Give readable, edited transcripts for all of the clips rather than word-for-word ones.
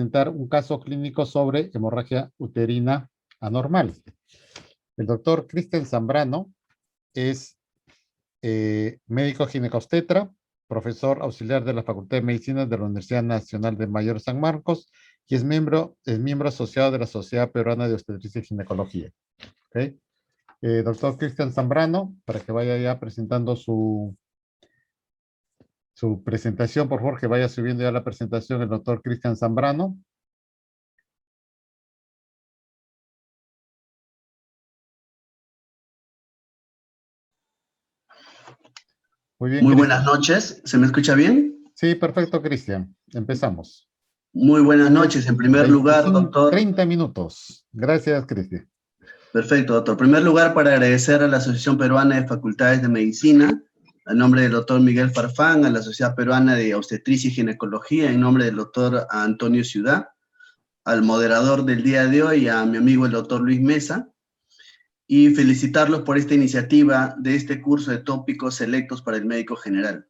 presentar un caso clínico sobre hemorragia uterina anormal. El doctor Cristian Zambrano es médico ginecobstetra, profesor auxiliar de la Facultad de Medicina de la Universidad Nacional de Mayor San Marcos y es miembro asociado de la Sociedad Peruana de Obstetricia y Ginecología. ¿Okay? Doctor Cristian Zambrano, para que vaya ya presentando su presentación, por favor, que vaya subiendo ya la presentación el doctor Cristian Zambrano. Muy bien, Muy Cristian. buenas noches, ¿se me escucha bien? Sí, perfecto, Cristian. Empezamos. Muy buenas noches, en primer lugar, 30 minutos. Gracias, Cristian. Perfecto, doctor. En primer lugar, para agradecer a la Asociación Peruana de Facultades de Medicina, a nombre del doctor Miguel Farfán, a la Sociedad Peruana de Obstetricia y Ginecología, en nombre del doctor Antonio Ciudad, al moderador del día de hoy, a mi amigo el doctor Luis Mesa, y felicitarlos por esta iniciativa de este curso de tópicos selectos para el médico general.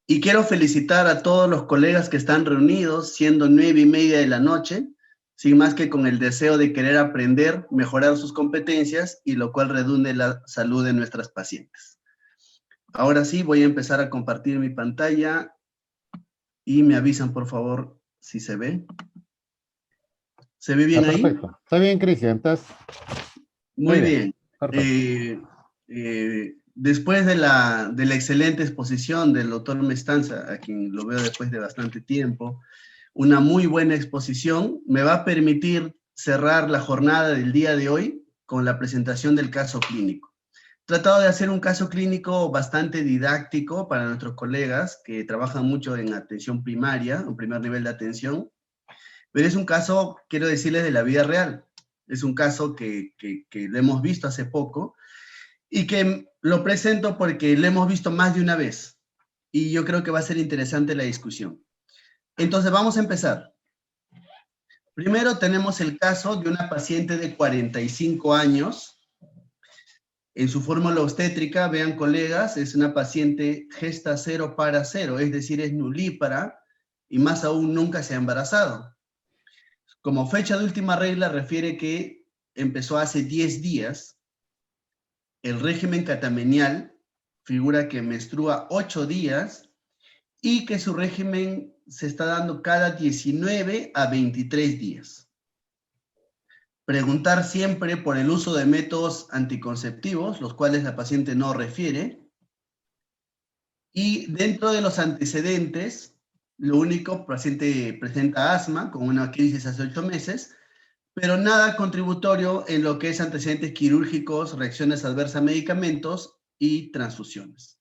Y quiero felicitar a todos los colegas que están reunidos, siendo 9:30 de la noche, sin más que con el deseo de querer aprender, mejorar sus competencias, y lo cual redunde en la salud de nuestras pacientes. Ahora sí, voy a empezar a compartir mi pantalla, y me avisan, por favor, si se ve. ¿Se ve bien ahí? Perfecto. Está bien, Cristian. Muy bien. Perfecto. Después de la excelente exposición del doctor Mestanza, a quien lo veo después de bastante tiempo, una muy buena exposición, me va a permitir cerrar la jornada del día de hoy con la presentación del caso clínico. He tratado de hacer un caso clínico bastante didáctico para nuestros colegas que trabajan mucho en atención primaria, un primer nivel de atención, pero es un caso, quiero decirles, de la vida real. Es un caso que lo hemos visto hace poco y que lo presento porque lo hemos visto más de una vez y yo creo que va a ser interesante la discusión. Entonces vamos a empezar. Primero tenemos el caso de una paciente de 45 años. En su fórmula obstétrica, vean colegas, es una paciente gesta 0 para 0, es decir, es nulípara y más aún nunca se ha embarazado. Como fecha de última regla refiere que empezó hace 10 días. El régimen catamenial figura que menstrua 8 días y que su régimen se está dando cada 19 a 23 días. Preguntar siempre por el uso de métodos anticonceptivos, los cuales la paciente no refiere. Y dentro de los antecedentes, lo único, paciente presenta asma con una crisis hace 8 meses, pero nada contributorio en lo que es antecedentes quirúrgicos, reacciones adversas a medicamentos y transfusiones.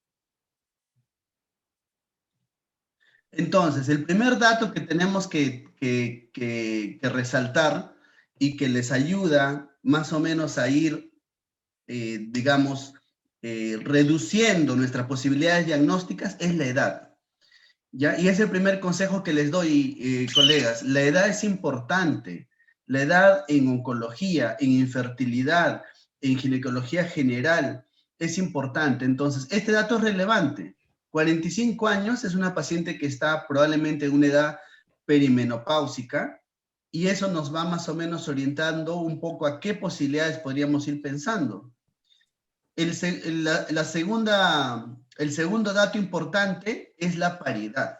Entonces, el primer dato que tenemos que resaltar y que les ayuda más o menos a ir, digamos, reduciendo nuestras posibilidades diagnósticas es la edad. ¿Ya? Y es el primer consejo que les doy, colegas. La edad es importante. La edad en oncología, en infertilidad, en ginecología general, es importante. Entonces, este dato es relevante. 45 años es una paciente que está probablemente en una edad perimenopáusica y eso nos va más o menos orientando un poco a qué posibilidades podríamos ir pensando. El segundo dato importante es la paridad.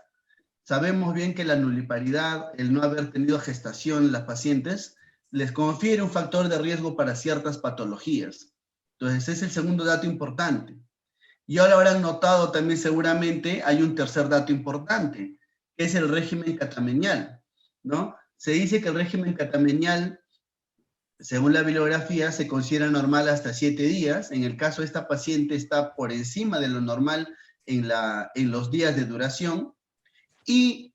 Sabemos bien que la nuliparidad, el no haber tenido gestación en las pacientes, les confiere un factor de riesgo para ciertas patologías. Entonces, ese es el segundo dato importante. Y ahora habrán notado también seguramente hay un tercer dato importante, que es el régimen catamenial, ¿no? Se dice que el régimen catamenial, según la bibliografía, se considera normal hasta 7 días. En el caso de esta paciente está por encima de lo normal en los días de duración. Y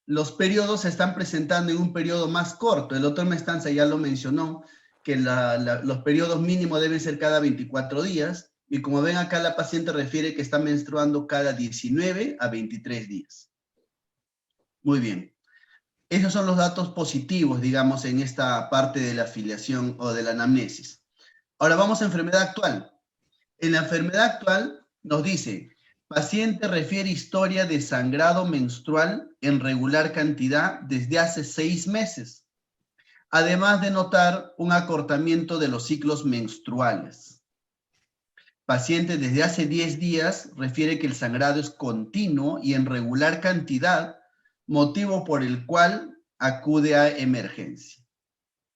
los periodos se están presentando en un periodo más corto. El doctor Mestanza ya lo mencionó, que los periodos mínimos deben ser cada 24 días, y como ven acá la paciente refiere que está menstruando cada 19 a 23 días. Muy bien. Esos son los datos positivos, digamos, en esta parte de la afiliación o de la anamnesis. Ahora vamos a enfermedad actual. En la enfermedad actual nos dice Paciente refiere historia de sangrado menstrual en regular cantidad desde hace 6 meses, además de notar un acortamiento de los ciclos menstruales. Paciente desde hace 10 días refiere que el sangrado es continuo y en regular cantidad, motivo por el cual acude a emergencia.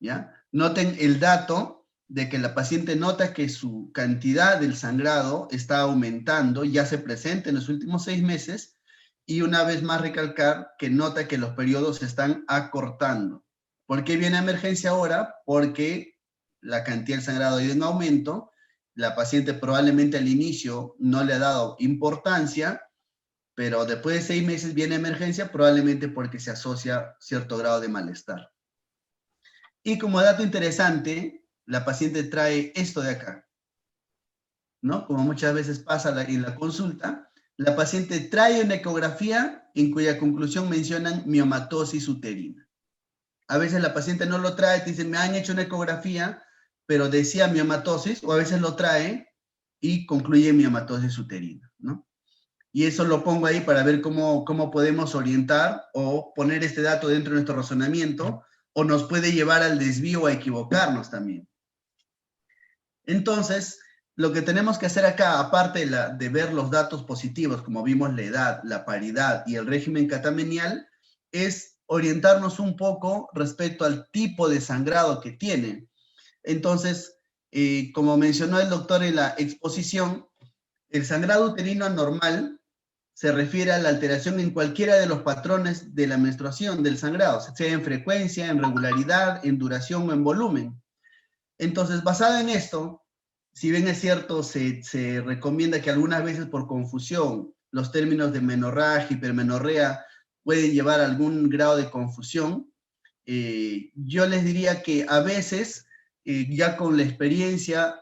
¿Ya? Noten el dato de que la paciente nota que su cantidad del sangrado está aumentando, ya se presenta en los últimos 6 meses, y una vez más recalcar que nota que los periodos se están acortando. ¿Por qué viene a emergencia ahora? Porque la cantidad del sangrado ha ido en aumento, la paciente probablemente al inicio no le ha dado importancia, pero después de 6 meses viene a emergencia probablemente porque se asocia cierto grado de malestar. Y como dato interesante, la paciente trae esto de acá, ¿no? Como muchas veces pasa en la consulta, la paciente trae una ecografía en cuya conclusión mencionan miomatosis uterina. A veces la paciente no lo trae, te dice, me han hecho una ecografía, pero decía miomatosis, o a veces lo trae y concluye miomatosis uterina, ¿no? Y eso lo pongo ahí para ver cómo podemos orientar o poner este dato dentro de nuestro razonamiento, o nos puede llevar al desvío o a equivocarnos también. Entonces, lo que tenemos que hacer acá, aparte de ver los datos positivos, como vimos la edad, la paridad y el régimen catamenial, es orientarnos un poco respecto al tipo de sangrado que tiene. Entonces, como mencionó el doctor en la exposición, el sangrado uterino anormal se refiere a la alteración en cualquiera de los patrones de la menstruación, del sangrado, sea en frecuencia, en regularidad, en duración o en volumen. Entonces, basado en esto, si bien es cierto, se recomienda que algunas veces por confusión los términos de menorragia, hipermenorrea pueden llevar a algún grado de confusión, yo les diría que a veces, ya con la experiencia,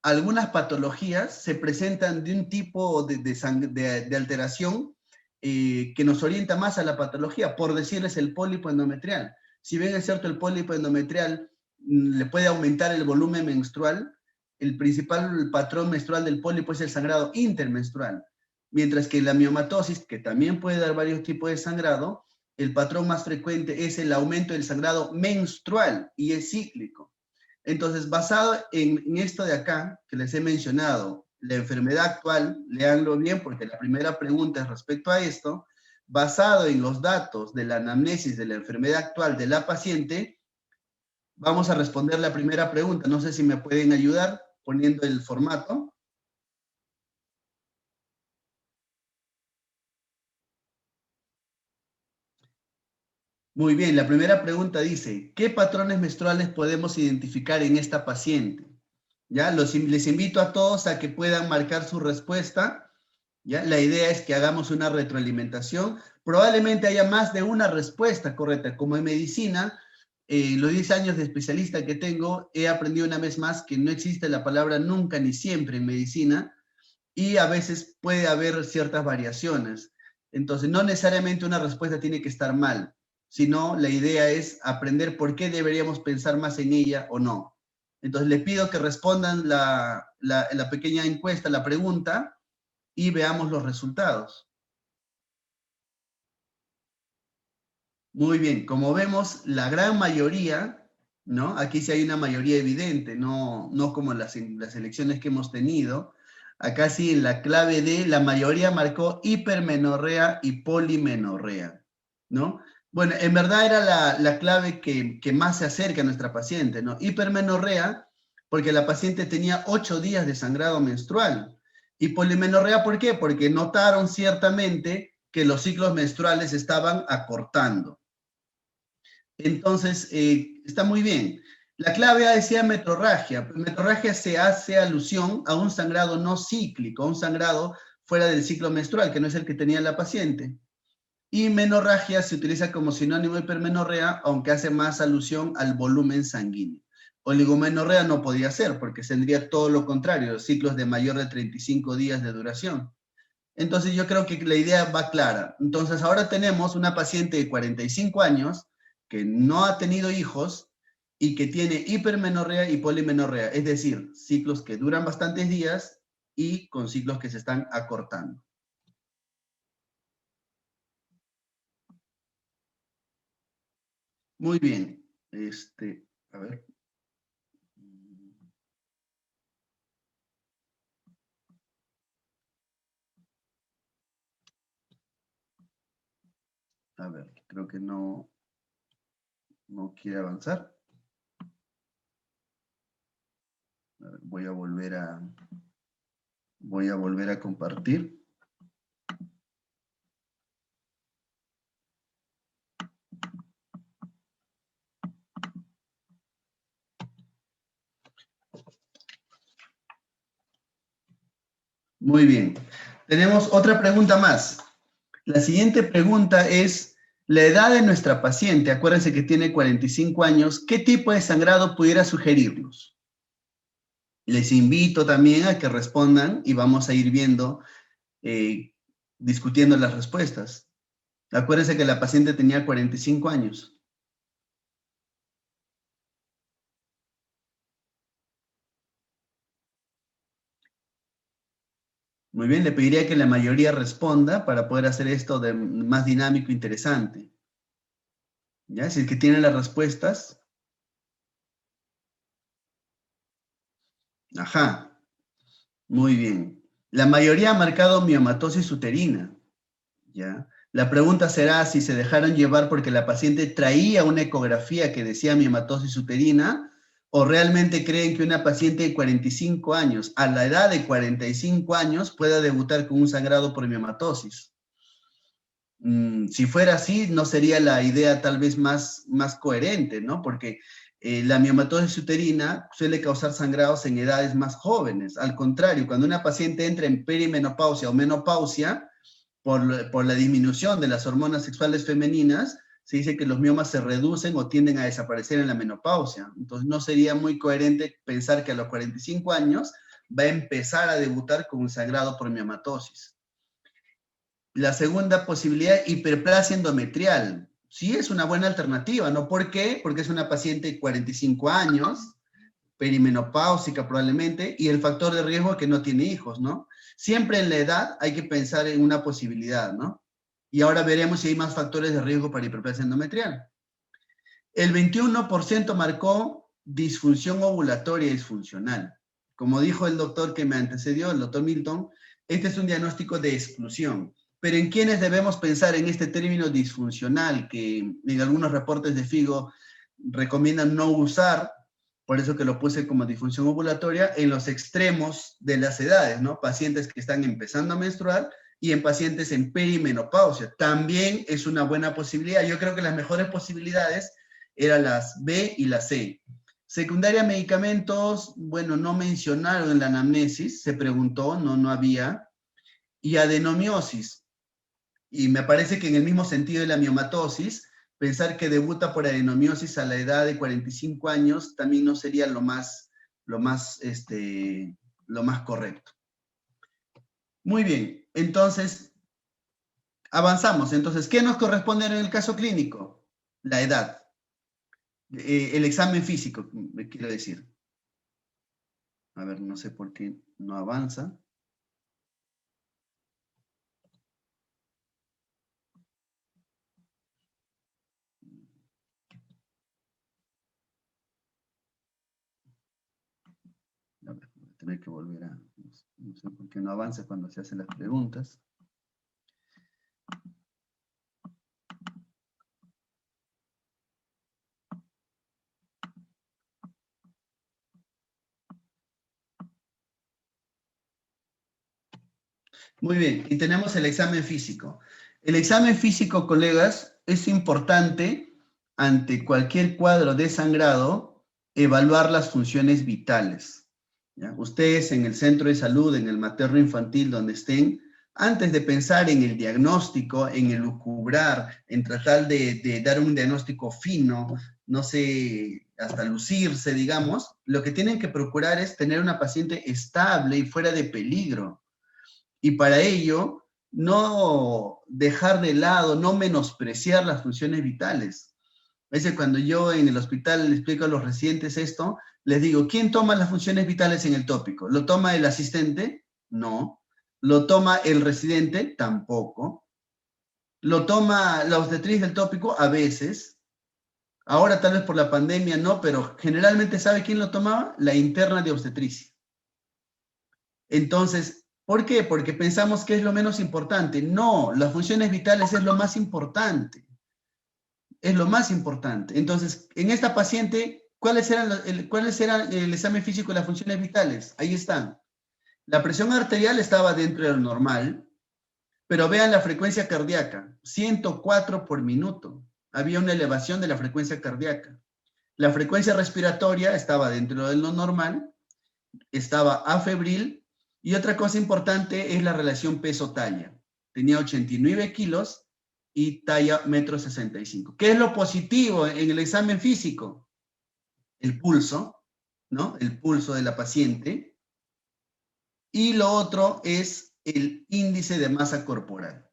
algunas patologías se presentan de un tipo de alteración que nos orienta más a la patología, por decirles el pólipo endometrial. Si bien es cierto, el pólipo endometrial le puede aumentar el volumen menstrual, el principal patrón menstrual del pólipo es el sangrado intermenstrual, mientras que la miomatosis, que también puede dar varios tipos de sangrado, el patrón más frecuente es el aumento del sangrado menstrual y es cíclico. Entonces, basado en esto de acá, que les he mencionado, la enfermedad actual, léanlo bien porque la primera pregunta es respecto a esto, basado en los datos de la anamnesis de la enfermedad actual de la paciente, vamos a responder la primera pregunta. No sé si me pueden ayudar poniendo el formato. Muy bien, la primera pregunta dice, ¿qué patrones menstruales podemos identificar en esta paciente? ¿Ya? Les invito a todos a que puedan marcar su respuesta. ¿Ya? La idea es que hagamos una retroalimentación. Probablemente haya más de una respuesta correcta. Como en medicina, los 10 años de especialista que tengo, he aprendido una vez más que no existe la palabra nunca ni siempre en medicina y a veces puede haber ciertas variaciones. Entonces, no necesariamente una respuesta tiene que estar mal, sino la idea es aprender por qué deberíamos pensar más en ella o no. Entonces, les pido que respondan la pequeña encuesta, la pregunta, y veamos los resultados. Muy bien, como vemos, la gran mayoría, ¿no? Aquí sí hay una mayoría evidente, no como las elecciones que hemos tenido. Acá sí, en la clave D, la mayoría marcó hipermenorrea y polimenorrea, ¿no? Bueno, en verdad era la clave que más se acerca a nuestra paciente, ¿no? Hipermenorrea, porque la paciente tenía 8 días de sangrado menstrual. Y polimenorrea, ¿por qué? Porque notaron ciertamente que los ciclos menstruales estaban acortando. Entonces, está muy bien. La clave A decía metrorragia. Metrorragia se hace alusión a un sangrado no cíclico, a un sangrado fuera del ciclo menstrual, que no es el que tenía la paciente. Y menorragia se utiliza como sinónimo de hipermenorrea, aunque hace más alusión al volumen sanguíneo. Oligomenorrea no podía ser, porque tendría todo lo contrario, ciclos de mayor de 35 días de duración. Entonces yo creo que la idea va clara. Entonces ahora tenemos una paciente de 45 años que no ha tenido hijos y que tiene hipermenorrea y polimenorrea, es decir, ciclos que duran bastantes días y con ciclos que se están acortando. Muy bien. A ver. A ver, creo que no quiere avanzar. A ver, voy a volver a compartir. Muy bien. Tenemos otra pregunta más. La siguiente pregunta es, la edad de nuestra paciente, acuérdense que tiene 45 años, ¿qué tipo de sangrado pudiera sugerirnos? Les invito también a que respondan y vamos a ir viendo, discutiendo las respuestas. Acuérdense que la paciente tenía 45 años. Muy bien, le pediría que la mayoría responda para poder hacer esto de más dinámico e interesante. ¿Ya? Si es que tienen las respuestas. Ajá, muy bien. La mayoría ha marcado miomatosis uterina. ¿Ya? La pregunta será si se dejaron llevar porque la paciente traía una ecografía que decía miomatosis uterina o realmente creen que una paciente de 45 años, a la edad de 45 años, pueda debutar con un sangrado por miomatosis. Si fuera así, no sería la idea tal vez más coherente, ¿no? Porque la miomatosis uterina suele causar sangrados en edades más jóvenes. Al contrario, cuando una paciente entra en perimenopausia o menopausia, por la disminución de las hormonas sexuales femeninas, se dice que los miomas se reducen o tienden a desaparecer en la menopausia. Entonces no sería muy coherente pensar que a los 45 años va a empezar a debutar con un sangrado por miomatosis. La segunda posibilidad, hiperplasia endometrial. Sí es una buena alternativa, ¿no? ¿Por qué? Porque es una paciente de 45 años, perimenopáusica probablemente, y el factor de riesgo es que no tiene hijos, ¿no? Siempre en la edad hay que pensar en una posibilidad, ¿no? Y ahora veremos si hay más factores de riesgo para hiperplasia endometrial. El 21% marcó disfunción ovulatoria disfuncional. Como dijo el doctor que me antecedió, el doctor Milton, este es un diagnóstico de exclusión. Pero ¿en quiénes debemos pensar en este término disfuncional que en algunos reportes de FIGO recomiendan no usar? Por eso que lo puse como disfunción ovulatoria en los extremos de las edades, ¿no? Pacientes que están empezando a menstruar y en pacientes en perimenopausia. También es una buena posibilidad. Yo creo que las mejores posibilidades eran las B y la C. Secundaria medicamentos, bueno, no mencionaron en la anamnesis, se preguntó, no había. Y adenomiosis. Y me parece que en el mismo sentido de la miomatosis, pensar que debuta por adenomiosis a la edad de 45 años también no sería lo más correcto. Muy bien, entonces, avanzamos. Entonces, ¿qué nos corresponde en el caso clínico? La edad. El examen físico, me quiero decir. A ver, no sé por qué no avanza. A ver, voy a tener que volver a... No sé por qué no avanza cuando se hacen las preguntas. Muy bien, y tenemos el examen físico. El examen físico, colegas, es importante ante cualquier cuadro de sangrado evaluar las funciones vitales. ¿Ya? Ustedes en el centro de salud, en el materno infantil, donde estén, antes de pensar en el diagnóstico, en el lucubrar, en tratar de dar un diagnóstico fino, no sé, hasta lucirse, digamos, lo que tienen que procurar es tener una paciente estable y fuera de peligro. Y para ello, no dejar de lado, no menospreciar las funciones vitales. A veces cuando yo en el hospital le explico a los residentes esto, les digo, ¿quién toma las funciones vitales en el tópico? ¿Lo toma el asistente? No. ¿Lo toma el residente? Tampoco. ¿Lo toma la obstetriz del tópico? A veces. Ahora tal vez por la pandemia no, pero generalmente ¿sabe quién lo tomaba? La interna de obstetricia. Entonces, ¿por qué? Porque pensamos que es lo menos importante. No, las funciones vitales es lo más importante. Es lo más importante. Entonces, en esta paciente, ¿cuáles eran el examen físico y las funciones vitales? Ahí están. La presión arterial estaba dentro de lo normal, pero vean la frecuencia cardíaca, 104 por minuto. Había una elevación de la frecuencia cardíaca. La frecuencia respiratoria estaba dentro de lo normal, estaba afebril, y otra cosa importante es la relación peso-talla. Tenía 89 kilos y talla 1,65 m. ¿Qué es lo positivo en el examen físico? El pulso, ¿no? El pulso de la paciente. Y lo otro es el índice de masa corporal,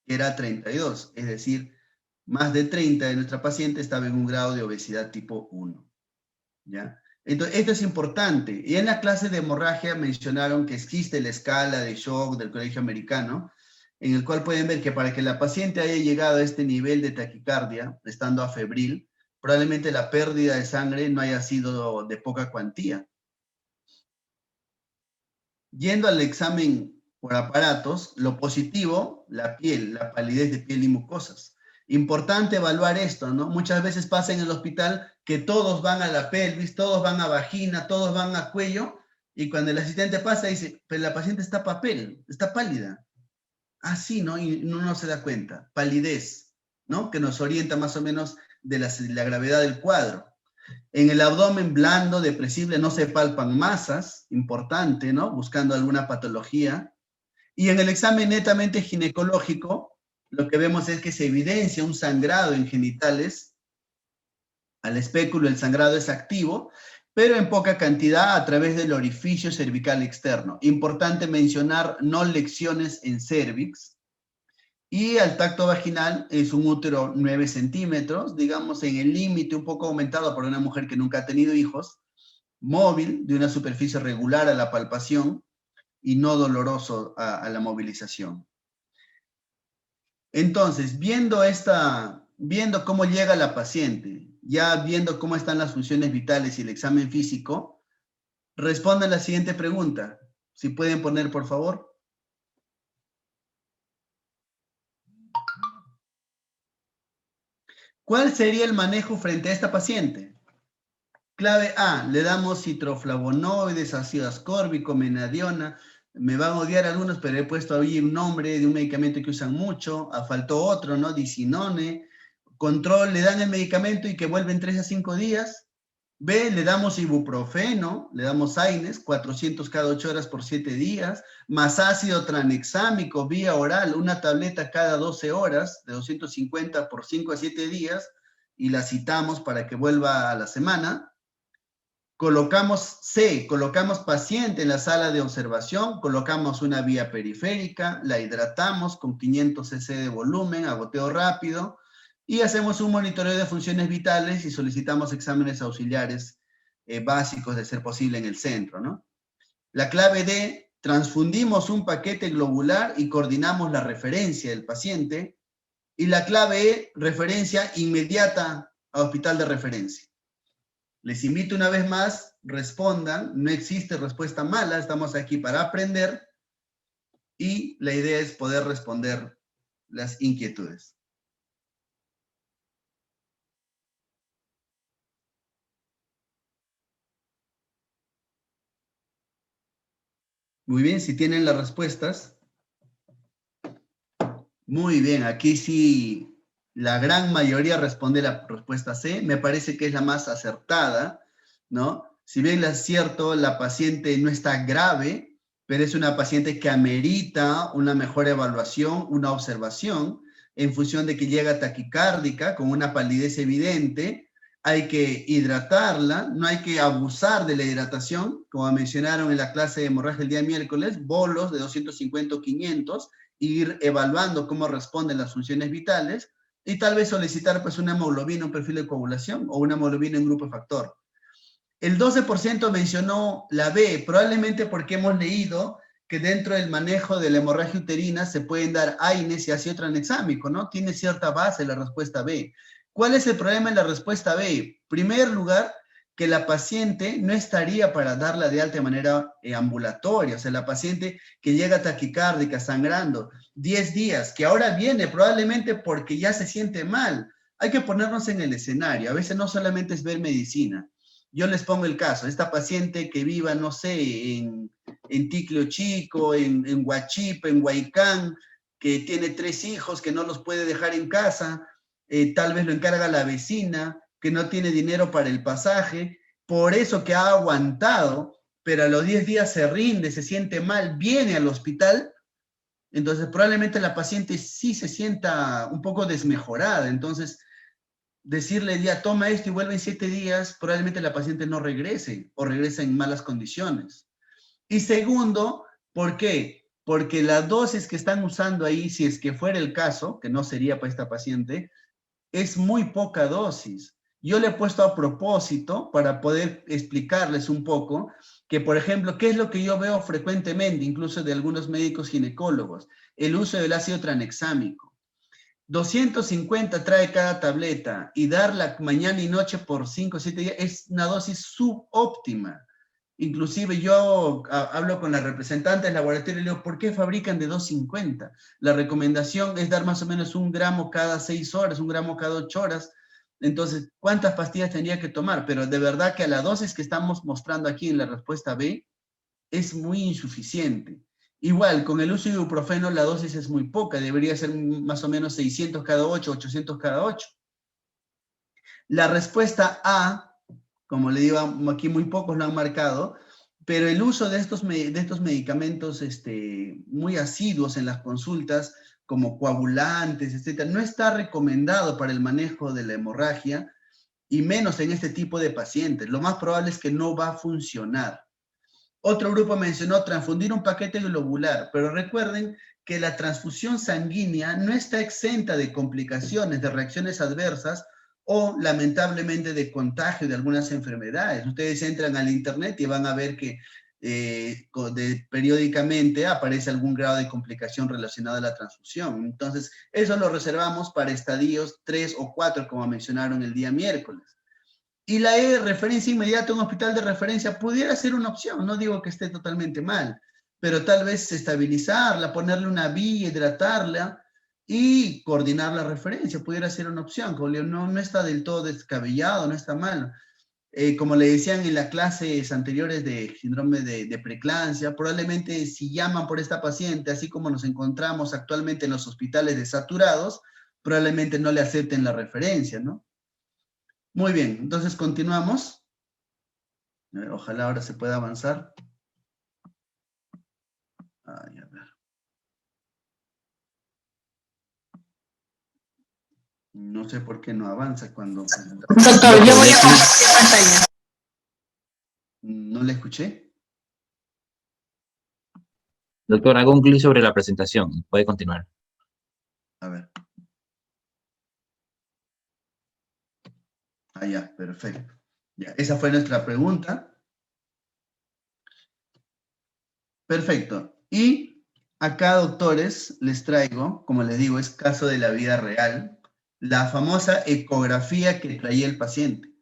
que era 32, es decir, más de 30 de nuestra paciente estaba en un grado de obesidad tipo 1, ¿ya? Entonces, esto es importante. Y en la clase de hemorragia mencionaron que existe la escala de shock del Colegio Americano, en el cual pueden ver que para que la paciente haya llegado a este nivel de taquicardia, estando afebril, probablemente la pérdida de sangre no haya sido de poca cuantía. Yendo al examen por aparatos, lo positivo, la piel, la palidez de piel y mucosas. Importante evaluar esto, ¿no? Muchas veces pasa en el hospital que todos van a la pelvis, todos van a vagina, todos van a cuello, y cuando el asistente pasa dice, pero la paciente está papel, está pálida. Así, ¿no? Y uno no se da cuenta. Palidez, ¿no? Que nos orienta más o menos de la gravedad del cuadro. En el abdomen blando, depresible, no se palpan masas, importante, ¿no? Buscando alguna patología. Y en el examen netamente ginecológico, lo que vemos es que se evidencia un sangrado en genitales. Al espéculo el sangrado es activo, pero en poca cantidad a través del orificio cervical externo. Importante mencionar no lesiones en cervix. Y al tacto vaginal es un útero 9 centímetros, digamos en el límite un poco aumentado por una mujer que nunca ha tenido hijos, móvil, de una superficie regular a la palpación y no doloroso a la movilización. Entonces, viendo cómo llega la paciente, ya viendo cómo están las funciones vitales y el examen físico, respondan la siguiente pregunta. Si pueden poner, por favor. ¿Cuál sería el manejo frente a esta paciente? Clave A, le damos citroflavonoides, ácido ascórbico, menadiona. Me van a odiar algunos, pero he puesto ahí un nombre de un medicamento que usan mucho. Faltó otro, ¿no? Disinone. Control, le dan el medicamento y que vuelve en 3 a 5 días. B, le damos ibuprofeno, le damos AINES, 400 cada 8 horas por 7 días, más ácido tranexámico vía oral, una tableta cada 12 horas, de 250 por 5 a 7 días, y la citamos para que vuelva a la semana. Colocamos paciente en la sala de observación, colocamos una vía periférica, la hidratamos con 500 cc de volumen, a goteo rápido, y hacemos un monitoreo de funciones vitales y solicitamos exámenes auxiliares básicos de ser posible en el centro, ¿no? La clave D, transfundimos un paquete globular y coordinamos la referencia del paciente. Y la clave E, referencia inmediata a hospital de referencia. Les invito una vez más, respondan, no existe respuesta mala, estamos aquí para aprender y la idea es poder responder las inquietudes. Muy bien, si tienen las respuestas. Muy bien, aquí sí la gran mayoría responde la respuesta C, me parece que es la más acertada, ¿no? Si bien es cierto, la paciente no está grave, pero es una paciente que amerita una mejor evaluación, una observación, en función de que llega taquicárdica, con una palidez evidente, hay que hidratarla, no hay que abusar de la hidratación, como mencionaron en la clase de hemorragia el día miércoles, bolos de 250 o 500, ir evaluando cómo responden las funciones vitales, y tal vez solicitar pues una hemoglobina, un perfil de coagulación, o una hemoglobina en grupo factor. El 12% mencionó la B, probablemente porque hemos leído que dentro del manejo de la hemorragia uterina se pueden dar AINES y ácido tranexámico, ¿no? Tiene cierta base la respuesta B. ¿Cuál es el problema en la respuesta B? En primer lugar, que la paciente no estaría para darla de alta de manera ambulatoria, o sea, la paciente que llega taquicárdica, sangrando, 10 días, que ahora viene probablemente porque ya se siente mal. Hay que ponernos en el escenario, a veces no solamente es ver medicina. Yo les pongo el caso, esta paciente que viva, no sé, en Ticlio Chico, en Huachipa, en Huaycán, que tiene 3 hijos, que no los puede dejar en casa, tal vez lo encarga la vecina, que no tiene dinero para el pasaje, por eso que ha aguantado, pero a los 10 días se rinde, se siente mal, viene al hospital, entonces probablemente la paciente sí se sienta un poco desmejorada, entonces decirle ya toma esto y vuelve en 7 días, probablemente la paciente no regrese o regresa en malas condiciones. Y segundo, ¿por qué? Porque la dosis que están usando ahí, si es que fuera el caso, que no sería para esta paciente, es muy poca dosis. Yo le he puesto a propósito para poder explicarles un poco que, por ejemplo, ¿qué es lo que yo veo frecuentemente, incluso de algunos médicos ginecólogos? El uso del ácido tranexámico. 250 trae cada tableta y darla mañana y noche por 5 o 7 días es una dosis subóptima. Inclusive yo hablo con la representante del laboratorio y le digo, ¿por qué fabrican de 250? La recomendación es dar más o menos 1 gramo cada 6 horas, 1 gramo cada 8 horas. Entonces, ¿cuántas pastillas tendría que tomar? Pero de verdad que a la dosis que estamos mostrando aquí en la respuesta B es muy insuficiente. Igual, con el uso de ibuprofeno la dosis es muy poca, debería ser más o menos 600 cada 8, 800 cada 8. La respuesta A, como le digo, aquí muy pocos lo han marcado, pero el uso de estos medicamentos muy asiduos en las consultas, como coagulantes, etcétera, no está recomendado para el manejo de la hemorragia, y menos en este tipo de pacientes. Lo más probable es que no va a funcionar. Otro grupo mencionó transfundir un paquete globular, pero recuerden que la transfusión sanguínea no está exenta de complicaciones, de reacciones adversas o lamentablemente de contagio de algunas enfermedades. Ustedes entran al internet y van a ver que periódicamente aparece algún grado de complicación relacionada a la transfusión. Entonces, eso lo reservamos para estadios 3 o 4, como mencionaron el día miércoles. Y la referencia inmediata a un hospital de referencia pudiera ser una opción, no digo que esté totalmente mal, pero tal vez estabilizarla, ponerle una vía, hidratarla y coordinar la referencia, pudiera ser una opción, no está del todo descabellado, no está mal. Como le decían en las clases anteriores de síndrome de preeclampsia, probablemente si llaman por esta paciente, así como nos encontramos actualmente en los hospitales desaturados, probablemente no le acepten la referencia, ¿no? Muy bien, entonces continuamos. Ojalá ahora se pueda avanzar. Ay, a ver. No sé por qué no avanza cuando... Doctor, yo voy a compartir pantalla. ¿No le escuché? Doctor, hago un clic sobre la presentación. Puede continuar. A ver. Ah, ya, perfecto. Ya, esa fue nuestra pregunta. Perfecto. Y acá, doctores, les traigo, como les digo, es caso de la vida real, la famosa ecografía que traía el paciente.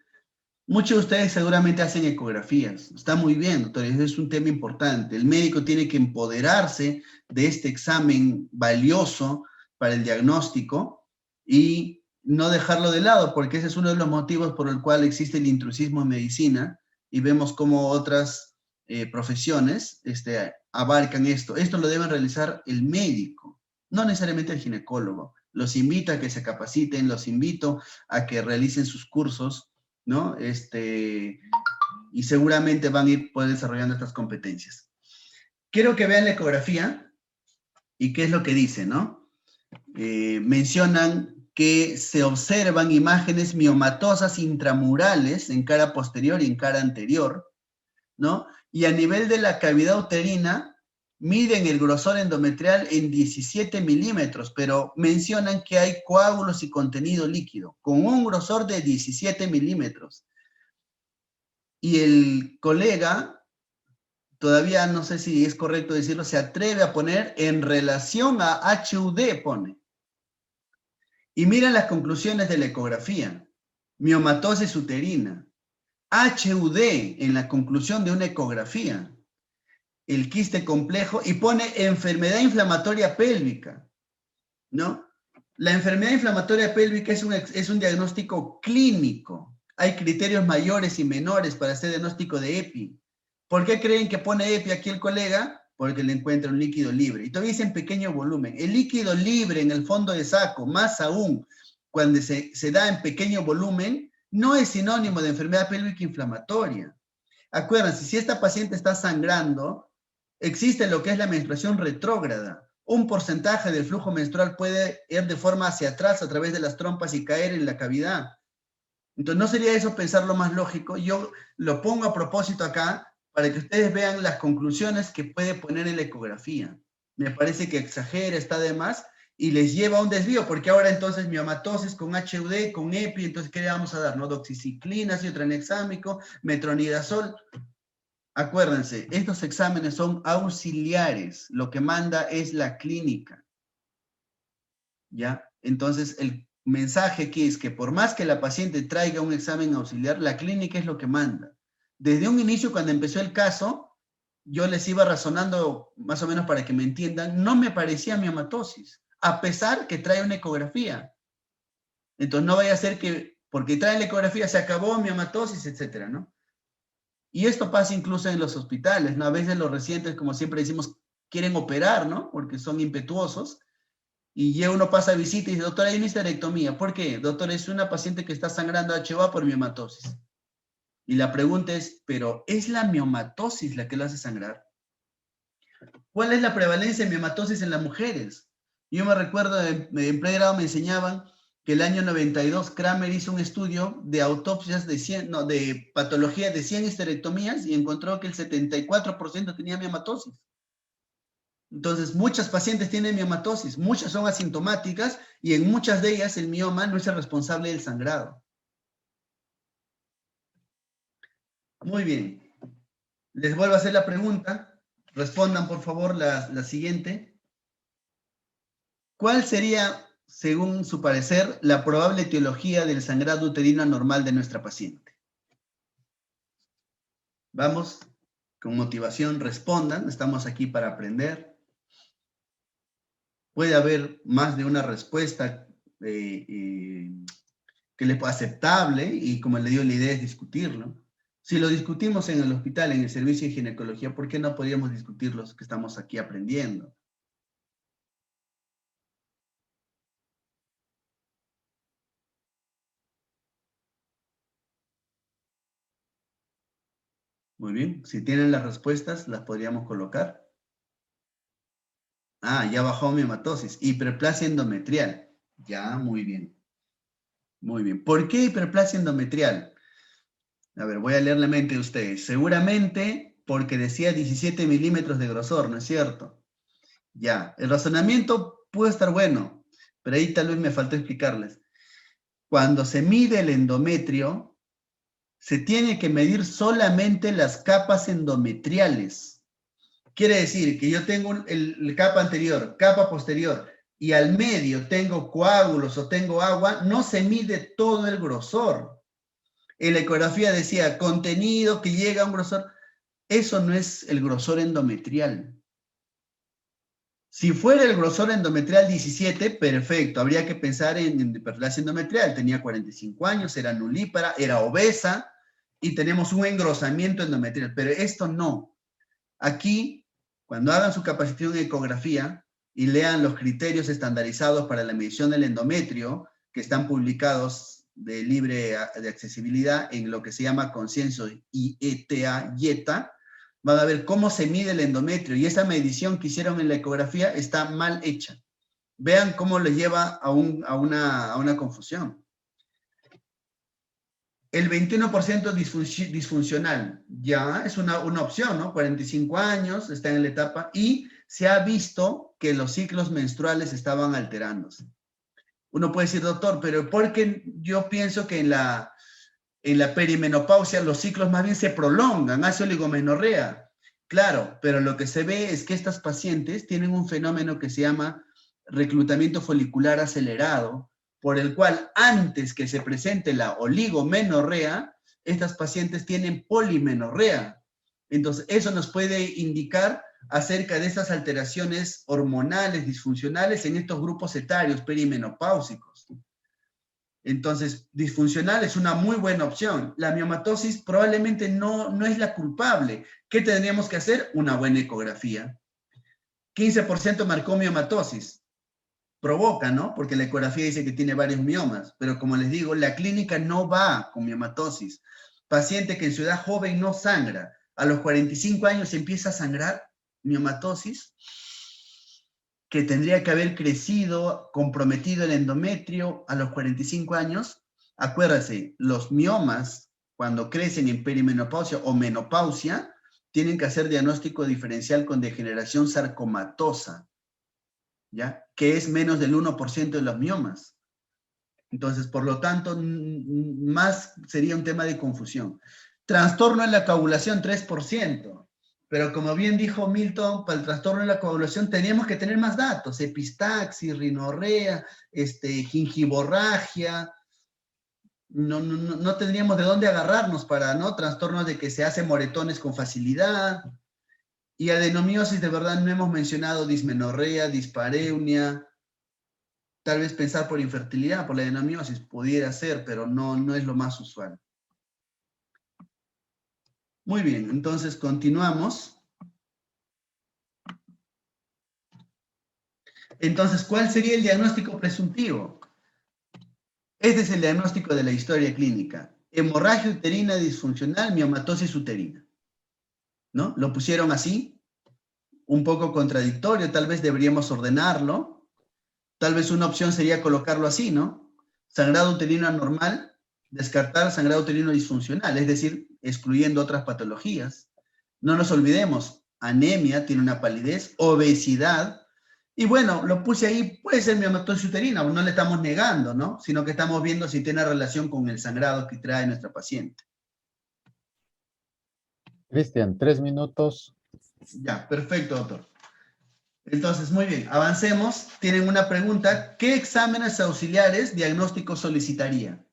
Muchos de ustedes seguramente hacen ecografías. Está muy bien, doctores, es un tema importante. El médico tiene que empoderarse de este examen valioso para el diagnóstico y no dejarlo de lado, porque ese es uno de los motivos por el cual existe el intrusismo en medicina y vemos cómo otras profesiones abarcan esto. Esto lo debe realizar el médico, no necesariamente el ginecólogo. Los invito a que se capaciten, los invito a que realicen sus cursos, ¿no? Y seguramente van a ir poder desarrollando estas competencias. Quiero que vean la ecografía y qué es lo que dice, ¿no? Mencionan que se observan imágenes miomatosas intramurales en cara posterior y en cara anterior, ¿no? Y a nivel de la cavidad uterina, miden el grosor endometrial en 17 milímetros, pero mencionan que hay coágulos y contenido líquido, con un grosor de 17 milímetros. Y el colega, todavía no sé si es correcto decirlo, se atreve a poner en relación a HUD, pone. Y miren las conclusiones de la ecografía. Miomatosis uterina. HUD en la conclusión de una ecografía. El quiste complejo y pone enfermedad inflamatoria pélvica, ¿no? La enfermedad inflamatoria pélvica es un diagnóstico clínico. Hay criterios mayores y menores para hacer diagnóstico de EPI. ¿Por qué creen que pone EPI aquí el colega? Porque le encuentra un líquido libre. Y todavía dice en pequeño volumen. El líquido libre en el fondo de saco, más aún cuando se da en pequeño volumen, no es sinónimo de enfermedad pélvica inflamatoria. Acuérdense, si esta paciente está sangrando, existe lo que es la menstruación retrógrada. Un porcentaje del flujo menstrual puede ir de forma hacia atrás a través de las trompas y caer en la cavidad. Entonces, ¿no sería eso pensar lo más lógico? Yo lo pongo a propósito acá para que ustedes vean las conclusiones que puede poner en la ecografía. Me parece que exagera, está de más, y les lleva a un desvío, porque ahora entonces miomatosis con HUD, con EPI, entonces ¿qué le vamos a dar? ¿No? Doxiciclina, citronexámico, metronidazol. Acuérdense, estos exámenes son auxiliares, lo que manda es la clínica. ¿Ya? Entonces, el mensaje aquí es que por más que la paciente traiga un examen auxiliar, la clínica es lo que manda. Desde un inicio, cuando empezó el caso, yo les iba razonando más o menos para que me entiendan, no me parecía miomatosis, a pesar que trae una ecografía. Entonces, no vaya a ser que porque trae la ecografía se acabó miomatosis, etcétera, ¿no? Y esto pasa incluso en los hospitales, ¿no? A veces los residentes, como siempre decimos, quieren operar, ¿no? Porque son impetuosos. Y ya uno pasa a visita y dice, doctora, hay una histerectomía. ¿Por qué? Doctor, es una paciente que está sangrando HUA por miomatosis. Y la pregunta es, ¿pero es la miomatosis la que lo hace sangrar? ¿Cuál es la prevalencia de miomatosis en las mujeres? Yo me recuerdo, en pregrado me enseñaban que el año 92 Kramer hizo un estudio de autopsias de patología de 100 histerectomías y encontró que el 74% tenía miomatosis. Entonces, muchas pacientes tienen miomatosis, muchas son asintomáticas y en muchas de ellas el mioma no es el responsable del sangrado. Muy bien. Les vuelvo a hacer la pregunta. Respondan, por favor, la siguiente. ¿Cuál sería, según su parecer, la probable etiología del sangrado uterino anormal de nuestra paciente? Vamos, con motivación, respondan. Estamos aquí para aprender. Puede haber más de una respuesta que le pueda aceptable y, como le digo, la idea es discutirlo. Si lo discutimos en el hospital, en el servicio de ginecología, ¿por qué no podríamos discutir los que estamos aquí aprendiendo? Muy bien, si tienen las respuestas, las podríamos colocar. Ah, ya bajó miomatosis. Hiperplasia endometrial. Ya, muy bien. Muy bien. ¿Por qué hiperplasia endometrial? A ver, voy a leer la mente de ustedes. Seguramente porque decía 17 milímetros de grosor, ¿no es cierto? Ya, el razonamiento puede estar bueno, pero ahí tal vez me faltó explicarles. Cuando se mide el endometrio, se tiene que medir solamente las capas endometriales. Quiere decir que yo tengo el capa anterior, capa posterior, y al medio tengo coágulos o tengo agua, no se mide todo el grosor. En la ecografía decía contenido que llega a un grosor. Eso no es el grosor endometrial. Si fuera el grosor endometrial 17, perfecto. Habría que pensar en hiperplasia endometrial. Tenía 45 años, era nulípara, era obesa y tenemos un engrosamiento endometrial. Pero esto no. Aquí, cuando hagan su capacitación en ecografía y lean los criterios estandarizados para la medición del endometrio, que están publicados de libre de accesibilidad en lo que se llama Consenso IETA, van a ver cómo se mide el endometrio, y esa medición que hicieron en la ecografía está mal hecha. Vean cómo les lleva a una confusión. El 21% disfuncional, ya es una opción, ¿no? 45 años, está en la etapa, y se ha visto que los ciclos menstruales estaban alterándose. Uno puede decir, doctor, pero ¿por qué yo pienso que en la perimenopausia los ciclos más bien se prolongan, hace oligomenorrea? Claro, pero lo que se ve es que estas pacientes tienen un fenómeno que se llama reclutamiento folicular acelerado, por el cual antes que se presente la oligomenorrea, estas pacientes tienen polimenorrea. Entonces, eso nos puede indicar acerca de estas alteraciones hormonales disfuncionales en estos grupos etarios perimenopáusicos. Entonces, disfuncional es una muy buena opción. La miomatosis probablemente no es la culpable. ¿Qué tendríamos que hacer? Una buena ecografía. 15% marcó miomatosis. Provoca, ¿no? Porque la ecografía dice que tiene varios miomas. Pero como les digo, la clínica no va con miomatosis. Paciente que en su edad joven no sangra. A los 45 años empieza a sangrar miomatosis, que tendría que haber crecido, comprometido el endometrio a los 45 años. Acuérdense, los miomas, cuando crecen en perimenopausia o menopausia, tienen que hacer diagnóstico diferencial con degeneración sarcomatosa, ¿ya? Que es menos del 1% de los miomas. Entonces, por lo tanto, más sería un tema de confusión. Trastorno en la coagulación, 3%. Pero como bien dijo Milton, para el trastorno de la coagulación teníamos que tener más datos. Epistaxis, rinorrea, gingivorragia. No tendríamos de dónde agarrarnos para, ¿no? Trastornos de que se hacen moretones con facilidad. Y adenomiosis, de verdad, no hemos mencionado dismenorrea, dispareunia. Tal vez pensar por infertilidad, por la adenomiosis, pudiera ser, pero no es lo más usual. Muy bien, entonces continuamos. Entonces, ¿cuál sería el diagnóstico presuntivo? Este es el diagnóstico de la historia clínica. Hemorragia uterina disfuncional, miomatosis uterina. ¿No? Lo pusieron así, un poco contradictorio, tal vez deberíamos ordenarlo. Tal vez una opción sería colocarlo así, ¿no? Sangrado uterino anormal, descartar sangrado uterino disfuncional, es decir, excluyendo otras patologías. No nos olvidemos, anemia, tiene una palidez, obesidad, y bueno, lo puse ahí, puede ser miomatosis uterina, no le estamos negando, ¿no? Sino que estamos viendo si tiene relación con el sangrado que trae nuestra paciente. Cristian, 3 minutos. Ya, perfecto, doctor. Entonces, muy bien, avancemos. Tienen una pregunta. ¿Qué exámenes auxiliares diagnósticos solicitaría?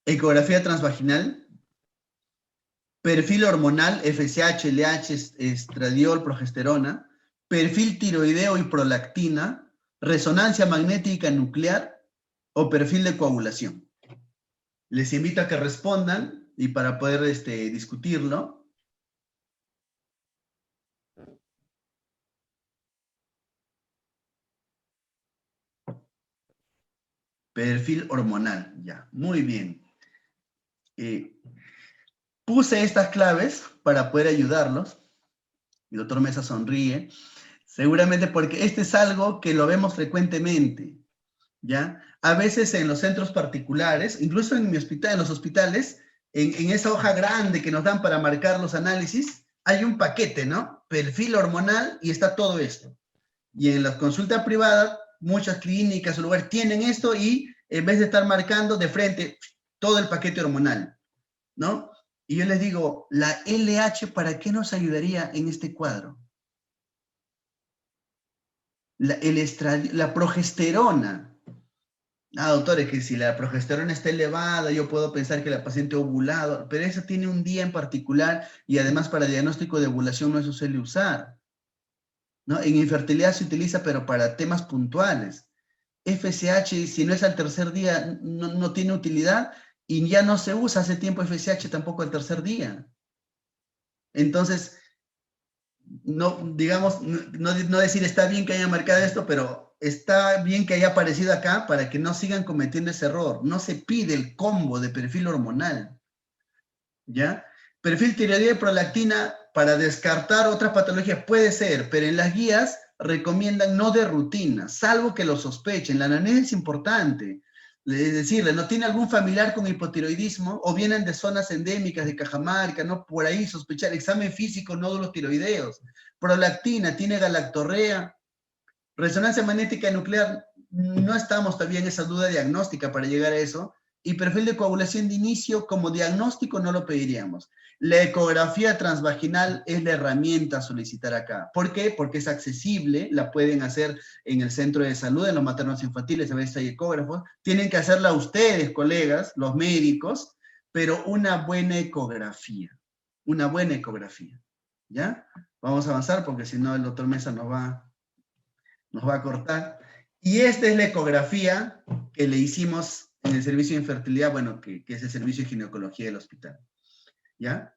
Ecografía transvaginal, perfil hormonal, FSH, LH, estradiol, progesterona, perfil tiroideo y prolactina, resonancia magnética nuclear o perfil de coagulación. Les invito a que respondan y para poder discutirlo. Perfil hormonal, ya, muy bien. Puse estas claves para poder ayudarlos. El doctor Mesa sonríe. Seguramente porque este es algo que lo vemos frecuentemente, ¿ya? A veces en los centros particulares, incluso en mi hospital, en los hospitales, en esa hoja grande que nos dan para marcar los análisis, hay un paquete, ¿no? Perfil hormonal y está todo esto. Y en las consultas privadas, muchas clínicas o lugares tienen esto y en vez de estar marcando de frente todo el paquete hormonal, ¿no? Y yo les digo, la LH, ¿para qué nos ayudaría en este cuadro? La progesterona. Doctor, es que si la progesterona está elevada, yo puedo pensar que la paciente ha ovulado, pero eso tiene un día en particular y además para diagnóstico de ovulación no se suele usar, ¿no? En infertilidad se utiliza, pero para temas puntuales. FSH, si no es al tercer día, no tiene utilidad y ya no se usa hace tiempo FSH tampoco al tercer día. Entonces, no, digamos, no decir está bien que haya marcado esto, pero está bien que haya aparecido acá para que no sigan cometiendo ese error. No se pide el combo de perfil hormonal, ¿ya? Perfil tiroideo y prolactina para descartar otras patologías puede ser, pero en las guías recomiendan no de rutina, salvo que lo sospechen. La anamnesis es importante. Es decirle, ¿no tiene algún familiar con hipotiroidismo? O vienen de zonas endémicas de Cajamarca, ¿no? Por ahí sospechar, examen físico, nódulos tiroideos. Prolactina, tiene galactorrea. Resonancia magnética nuclear, no estamos todavía en esa duda diagnóstica para llegar a eso, y perfil de coagulación de inicio como diagnóstico no lo pediríamos. La ecografía transvaginal es la herramienta a solicitar acá. ¿Por qué? Porque es accesible, la pueden hacer en el centro de salud, en los maternos infantiles, a veces hay ecógrafos. Tienen que hacerla ustedes, colegas, los médicos, pero una buena ecografía. Una buena ecografía. ¿Ya? Vamos a avanzar porque si no el doctor Mesa nos va a cortar. Y esta es la ecografía que le hicimos en el servicio de infertilidad, bueno, que es el servicio de ginecología del hospital. ¿Ya?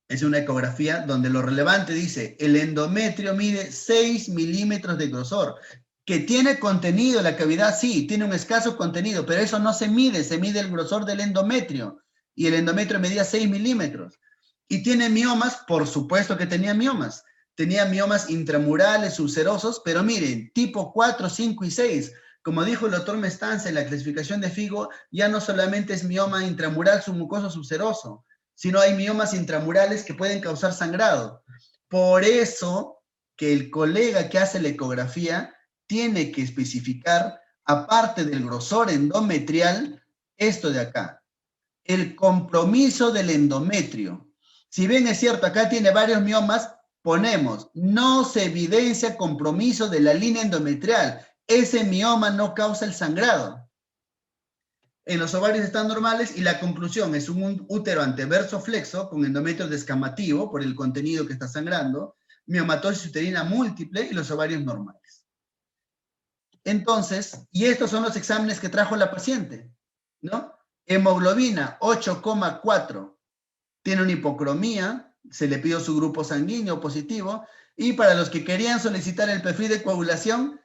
Es una ecografía donde lo relevante dice, el endometrio mide 6 milímetros de grosor, que tiene contenido, la cavidad sí, tiene un escaso contenido, pero eso no se mide el grosor del endometrio, y el endometrio medía 6 milímetros. Y tiene miomas, por supuesto que tenía miomas intramurales, ulcerosos, pero miren, tipo 4, 5 y 6, como dijo el doctor Mestanza en la clasificación de FIGO, ya no solamente es mioma intramural submucoso subseroso, sino hay miomas intramurales que pueden causar sangrado. Por eso que el colega que hace la ecografía tiene que especificar, aparte del grosor endometrial, esto de acá, el compromiso del endometrio. Si bien es cierto, acá tiene varios miomas, ponemos, no se evidencia compromiso de la línea endometrial. Ese mioma no causa el sangrado. En los ovarios están normales y la conclusión es un útero anteverso flexo con endometrio descamativo por el contenido que está sangrando, miomatosis uterina múltiple y los ovarios normales. Entonces, y estos son los exámenes que trajo la paciente, ¿no? Hemoglobina 8,4, tiene una hipocromía, se le pidió su grupo sanguíneo positivo, y para los que querían solicitar el perfil de coagulación,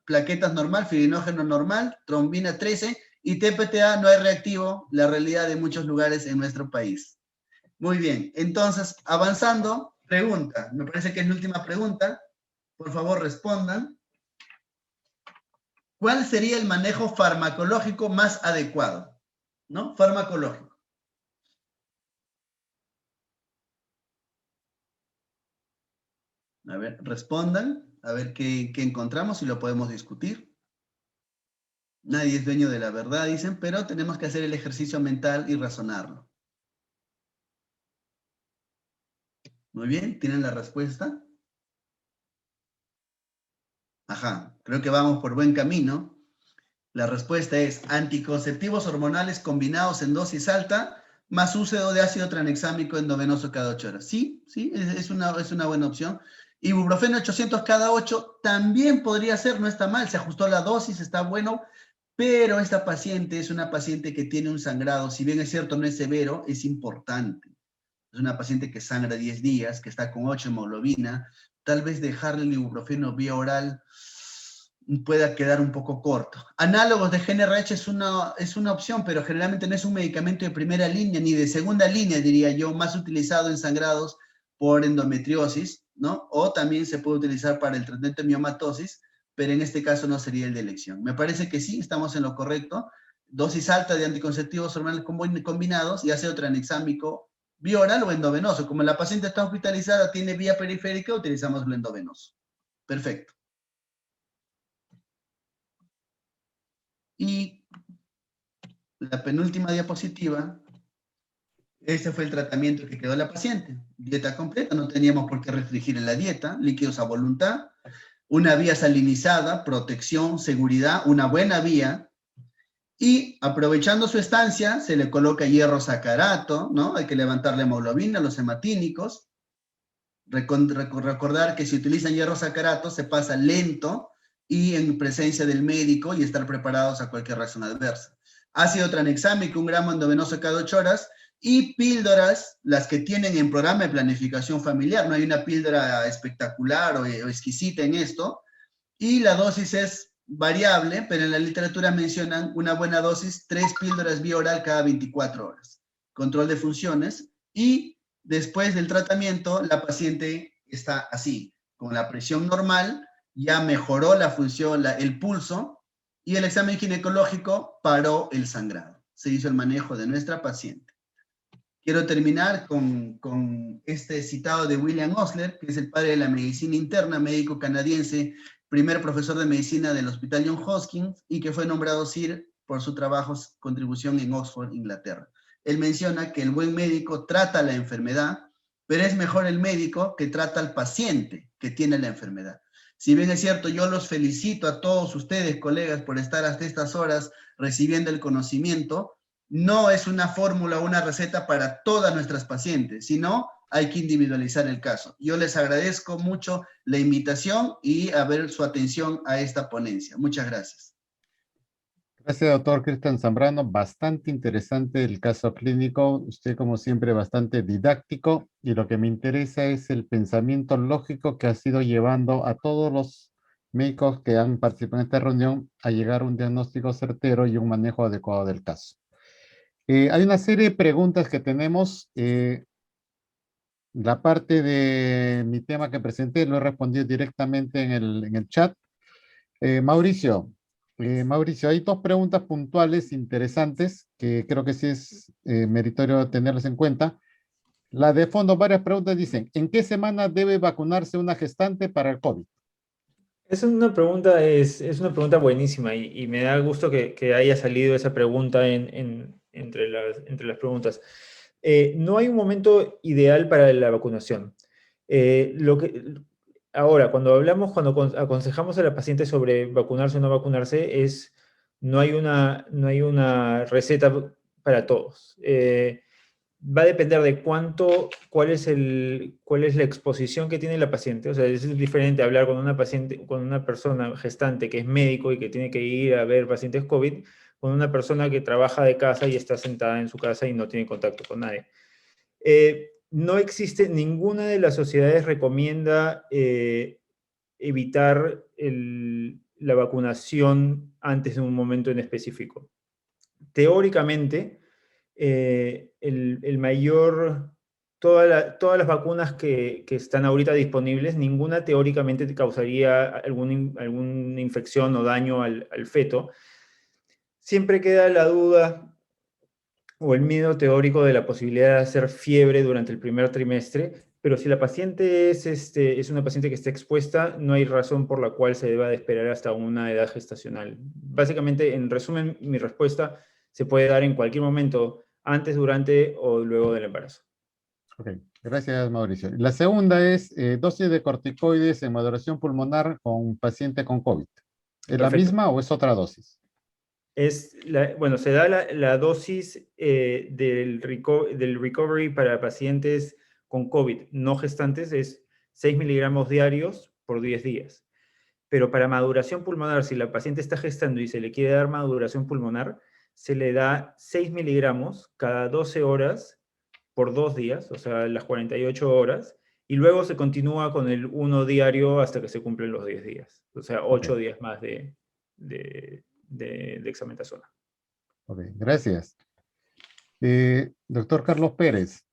plaquetas normal, fibrinógeno normal, trombina 13, y TPTA no es reactivo, la realidad de muchos lugares en nuestro país. Muy bien, entonces, avanzando, pregunta, me parece que es la última pregunta, por favor respondan. ¿Cuál sería el manejo farmacológico más adecuado? ¿No? Farmacológico. A ver, respondan, a ver qué encontramos y lo podemos discutir. Nadie es dueño de la verdad, dicen, pero tenemos que hacer el ejercicio mental y razonarlo. Muy bien, ¿tienen la respuesta? Ajá, creo que vamos por buen camino. La respuesta es anticonceptivos hormonales combinados en dosis alta más uso de ácido tranexámico endovenoso cada 8 horas. Sí, es una buena opción. Ibuprofeno 800 cada 8 también podría ser, no está mal, se ajustó la dosis, está bueno, pero esta paciente es una paciente que tiene un sangrado, si bien es cierto no es severo, es importante. Es una paciente que sangra 10 días, que está con 8 hemoglobina, tal vez dejarle el ibuprofeno vía oral pueda quedar un poco corto. Análogos de GnRH es una opción, pero generalmente no es un medicamento de primera línea, ni de segunda línea, diría yo, más utilizado en sangrados por endometriosis, ¿no? O también se puede utilizar para el tratamiento de miomatosis, pero en este caso no sería el de elección. Me parece que sí, estamos en lo correcto. Dosis alta de anticonceptivos hormonales combinados y ácido tranexámico vía oral o endovenoso. Como la paciente está hospitalizada, tiene vía periférica, utilizamos lo endovenoso. Perfecto. Y la penúltima diapositiva, este fue el tratamiento que quedó la paciente. Dieta completa, no teníamos por qué restringir en la dieta, líquidos a voluntad, una vía salinizada, protección, seguridad, una buena vía, y aprovechando su estancia, se le coloca hierro sacarato, ¿no? Hay que levantar la hemoglobina, los hematínicos. Recordar que si utilizan hierro sacarato, se pasa lento, y en presencia del médico y estar preparados a cualquier reacción adversa. Ácido tranexámico, 1 gramo endovenoso cada 8 horas, y píldoras, las que tienen en programa de planificación familiar. No hay una píldora espectacular o exquisita en esto, y la dosis es variable, pero en la literatura mencionan una buena dosis, 3 píldoras vía oral cada 24 horas. Control de funciones, y después del tratamiento, la paciente está así, con la presión normal, ya mejoró la función, el pulso, y el examen ginecológico paró el sangrado. Se hizo el manejo de nuestra paciente. Quiero terminar con este citado de William Osler, que es el padre de la medicina interna, médico canadiense, primer profesor de medicina del Hospital Johns Hopkins, y que fue nombrado Sir por su trabajo, contribución en Oxford, Inglaterra. Él menciona que el buen médico trata la enfermedad, pero es mejor el médico que trata al paciente que tiene la enfermedad. Si bien es cierto, yo los felicito a todos ustedes, colegas, por estar hasta estas horas recibiendo el conocimiento, no es una fórmula o una receta para todas nuestras pacientes, sino hay que individualizar el caso. Yo les agradezco mucho la invitación y a ver su atención a esta ponencia. Muchas gracias. Gracias, doctor Cristian Zambrano. Bastante interesante el caso clínico. Usted, como siempre, bastante didáctico. Y lo que me interesa es el pensamiento lógico que ha sido llevando a todos los médicos que han participado en esta reunión a llegar a un diagnóstico certero y un manejo adecuado del caso. Hay una serie de preguntas que tenemos. La parte de mi tema que presenté lo he respondido directamente en el chat. Mauricio, hay dos preguntas puntuales interesantes que creo que sí es meritorio tenerlas en cuenta. La de fondo, varias preguntas dicen, ¿en qué semana debe vacunarse una gestante para el COVID? Es una pregunta buenísima y me da gusto que haya salido esa pregunta entre las preguntas. No hay un momento ideal para la vacunación. Ahora, cuando aconsejamos a la paciente sobre vacunarse o no vacunarse, no hay una receta para todos. Va a depender de cuál es la exposición que tiene la paciente. O sea, es diferente hablar con una persona gestante que es médico y que tiene que ir a ver pacientes COVID, con una persona que trabaja de casa y está sentada en su casa y no tiene contacto con nadie. No existe, ninguna de las sociedades recomienda evitar la vacunación antes de un momento en específico. Teóricamente, todas las vacunas que están ahorita disponibles, ninguna teóricamente te causaría alguna infección o daño al feto. Siempre queda la duda o el miedo teórico de la posibilidad de hacer fiebre durante el primer trimestre, pero si la paciente es una paciente que está expuesta, no hay razón por la cual se deba de esperar hasta una edad gestacional. Básicamente, en resumen, mi respuesta se puede dar en cualquier momento, antes, durante o luego del embarazo. Ok, gracias, Mauricio. La segunda es dosis de corticoides en maduración pulmonar con paciente con COVID. ¿Es la Perfecto. misma o es otra dosis? Se da la dosis del recovery para pacientes con COVID no gestantes, es 6 miligramos diarios por 10 días. Pero para maduración pulmonar, si la paciente está gestando y se le quiere dar maduración pulmonar, se le da 6 miligramos cada 12 horas por 2 días, o sea, las 48 horas, y luego se continúa con el 1 diario hasta que se cumplen los 10 días. O sea, 8 días más de dexametasona. Ok, gracias. Doctor Carlos Pérez,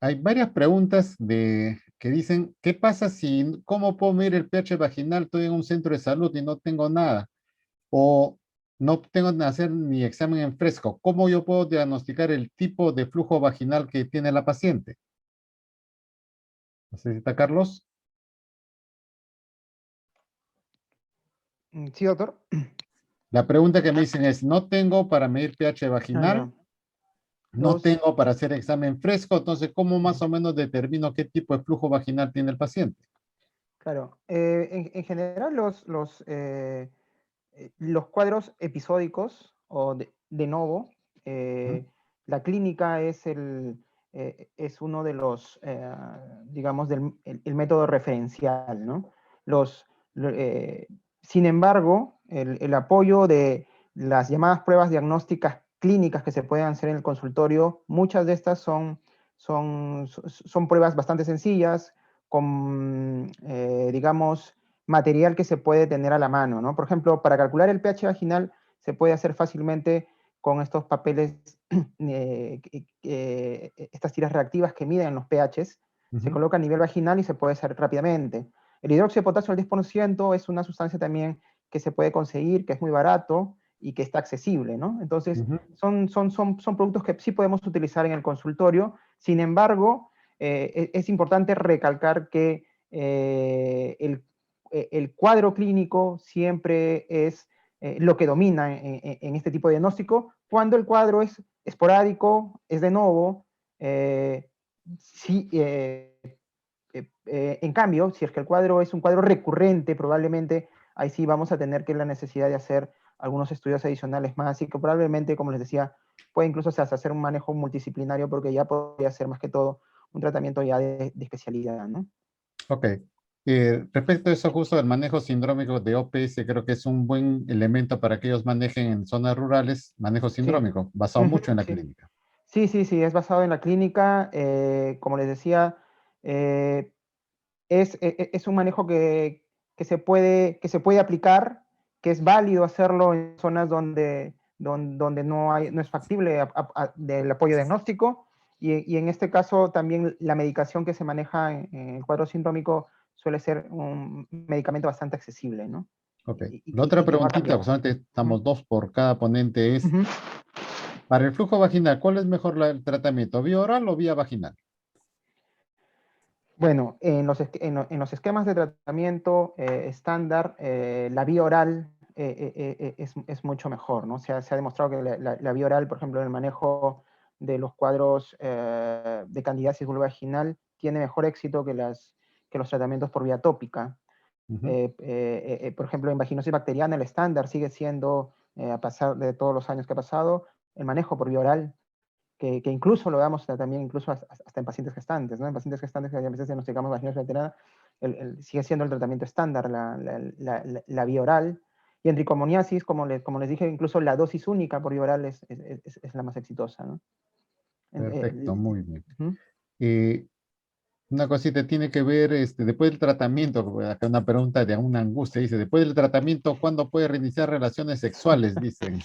hay varias preguntas que dicen, ¿qué pasa cómo puedo medir el pH vaginal? Estoy en un centro de salud y no tengo nada. O no tengo que hacer ni examen en fresco. ¿Cómo yo puedo diagnosticar el tipo de flujo vaginal que tiene la paciente? ¿Necesita Carlos? Sí, doctor. La pregunta que me dicen es, no tengo para medir pH vaginal, no tengo para hacer examen fresco, entonces, ¿cómo más o menos determino qué tipo de flujo vaginal tiene el paciente? Claro, en general los cuadros episódicos o de novo, la clínica es uno de los, digamos, el método referencial, ¿no? Sin embargo, el apoyo de las llamadas pruebas diagnósticas clínicas que se pueden hacer en el consultorio, muchas de estas son pruebas bastante sencillas, con, digamos, material que se puede tener a la mano, ¿no? Por ejemplo, para calcular el pH vaginal se puede hacer fácilmente con estos papeles, estas tiras reactivas que miden los pHs, se coloca a nivel vaginal y se puede hacer rápidamente. El hidróxido de potasio al 10% es una sustancia también que se puede conseguir, que es muy barato y que está accesible, ¿no? Entonces, son productos que sí podemos utilizar en el consultorio. Sin embargo, es importante recalcar que el cuadro clínico siempre es lo que domina en este tipo de diagnóstico, cuando el cuadro es esporádico, es de novo. En cambio, si es que el cuadro es un cuadro recurrente, probablemente ahí sí vamos a tener que la necesidad de hacer algunos estudios adicionales más, y que probablemente, como les decía, puede incluso hasta hacer un manejo multidisciplinario, porque ya podría ser más que todo un tratamiento ya de especialidad, ¿no? Ok. Respecto a eso justo del manejo sindrómico de OPS, creo que es un buen elemento para que ellos manejen en zonas rurales, manejo Sí. sindrómico, basado mucho en la Sí. clínica. Sí, es basado en la clínica. Como les decía, es un manejo que se puede aplicar, que es válido hacerlo en zonas donde no es factible del apoyo diagnóstico, y en este caso también la medicación que se maneja en el cuadro sindrómico suele ser un medicamento bastante accesible, ¿no? Ok. La otra Que no ha preguntita, cambiado. solamente estamos dos por cada ponente, es, Ujú. para el flujo vaginal, ¿cuál es mejor el tratamiento, vía oral o vía vaginal? Bueno, en los esquemas de tratamiento estándar, la vía oral es mucho mejor, ¿no? Se ha demostrado que la vía oral, por ejemplo, en el manejo de los cuadros de candidiasis vulvovaginal, tiene mejor éxito que los tratamientos por vía tópica. Ujú. Por ejemplo, en vaginosis bacteriana, el estándar sigue siendo, a pasar de todos los años que ha pasado, el manejo por vía oral, que incluso lo damos también incluso hasta en pacientes gestantes, ¿no? En pacientes gestantes que a veces diagnosticamos vaginosis bacteriana, sigue siendo el tratamiento estándar, la vía oral. Y en tricomoniasis, como les dije, incluso la dosis única por vía oral es la más exitosa, ¿no? Perfecto, muy bien. Ujú. Eh, una cosita tiene que ver, después del tratamiento, porque acá una pregunta de una angustia, dice, después del tratamiento, ¿cuándo puede reiniciar relaciones sexuales? Dicen.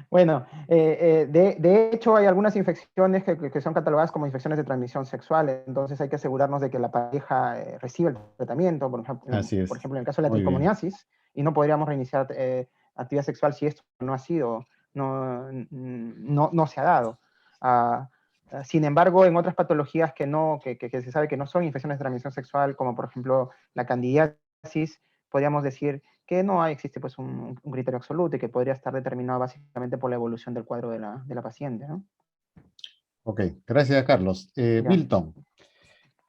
Bueno, de hecho hay algunas infecciones que son catalogadas como infecciones de transmisión sexual, entonces hay que asegurarnos de que la pareja recibe el tratamiento, Así por es. ejemplo, en el caso de la Muy bien. tricomoniasis, y no podríamos reiniciar actividad sexual si esto no ha sido, no se ha dado. Sin embargo, en otras patologías que se sabe que no son infecciones de transmisión sexual, como por ejemplo la candidiasis, podríamos decir que no existe pues un criterio absoluto y que podría estar determinado básicamente por la evolución del cuadro de la paciente, ¿no? Ok, gracias, Carlos. Ya. Milton,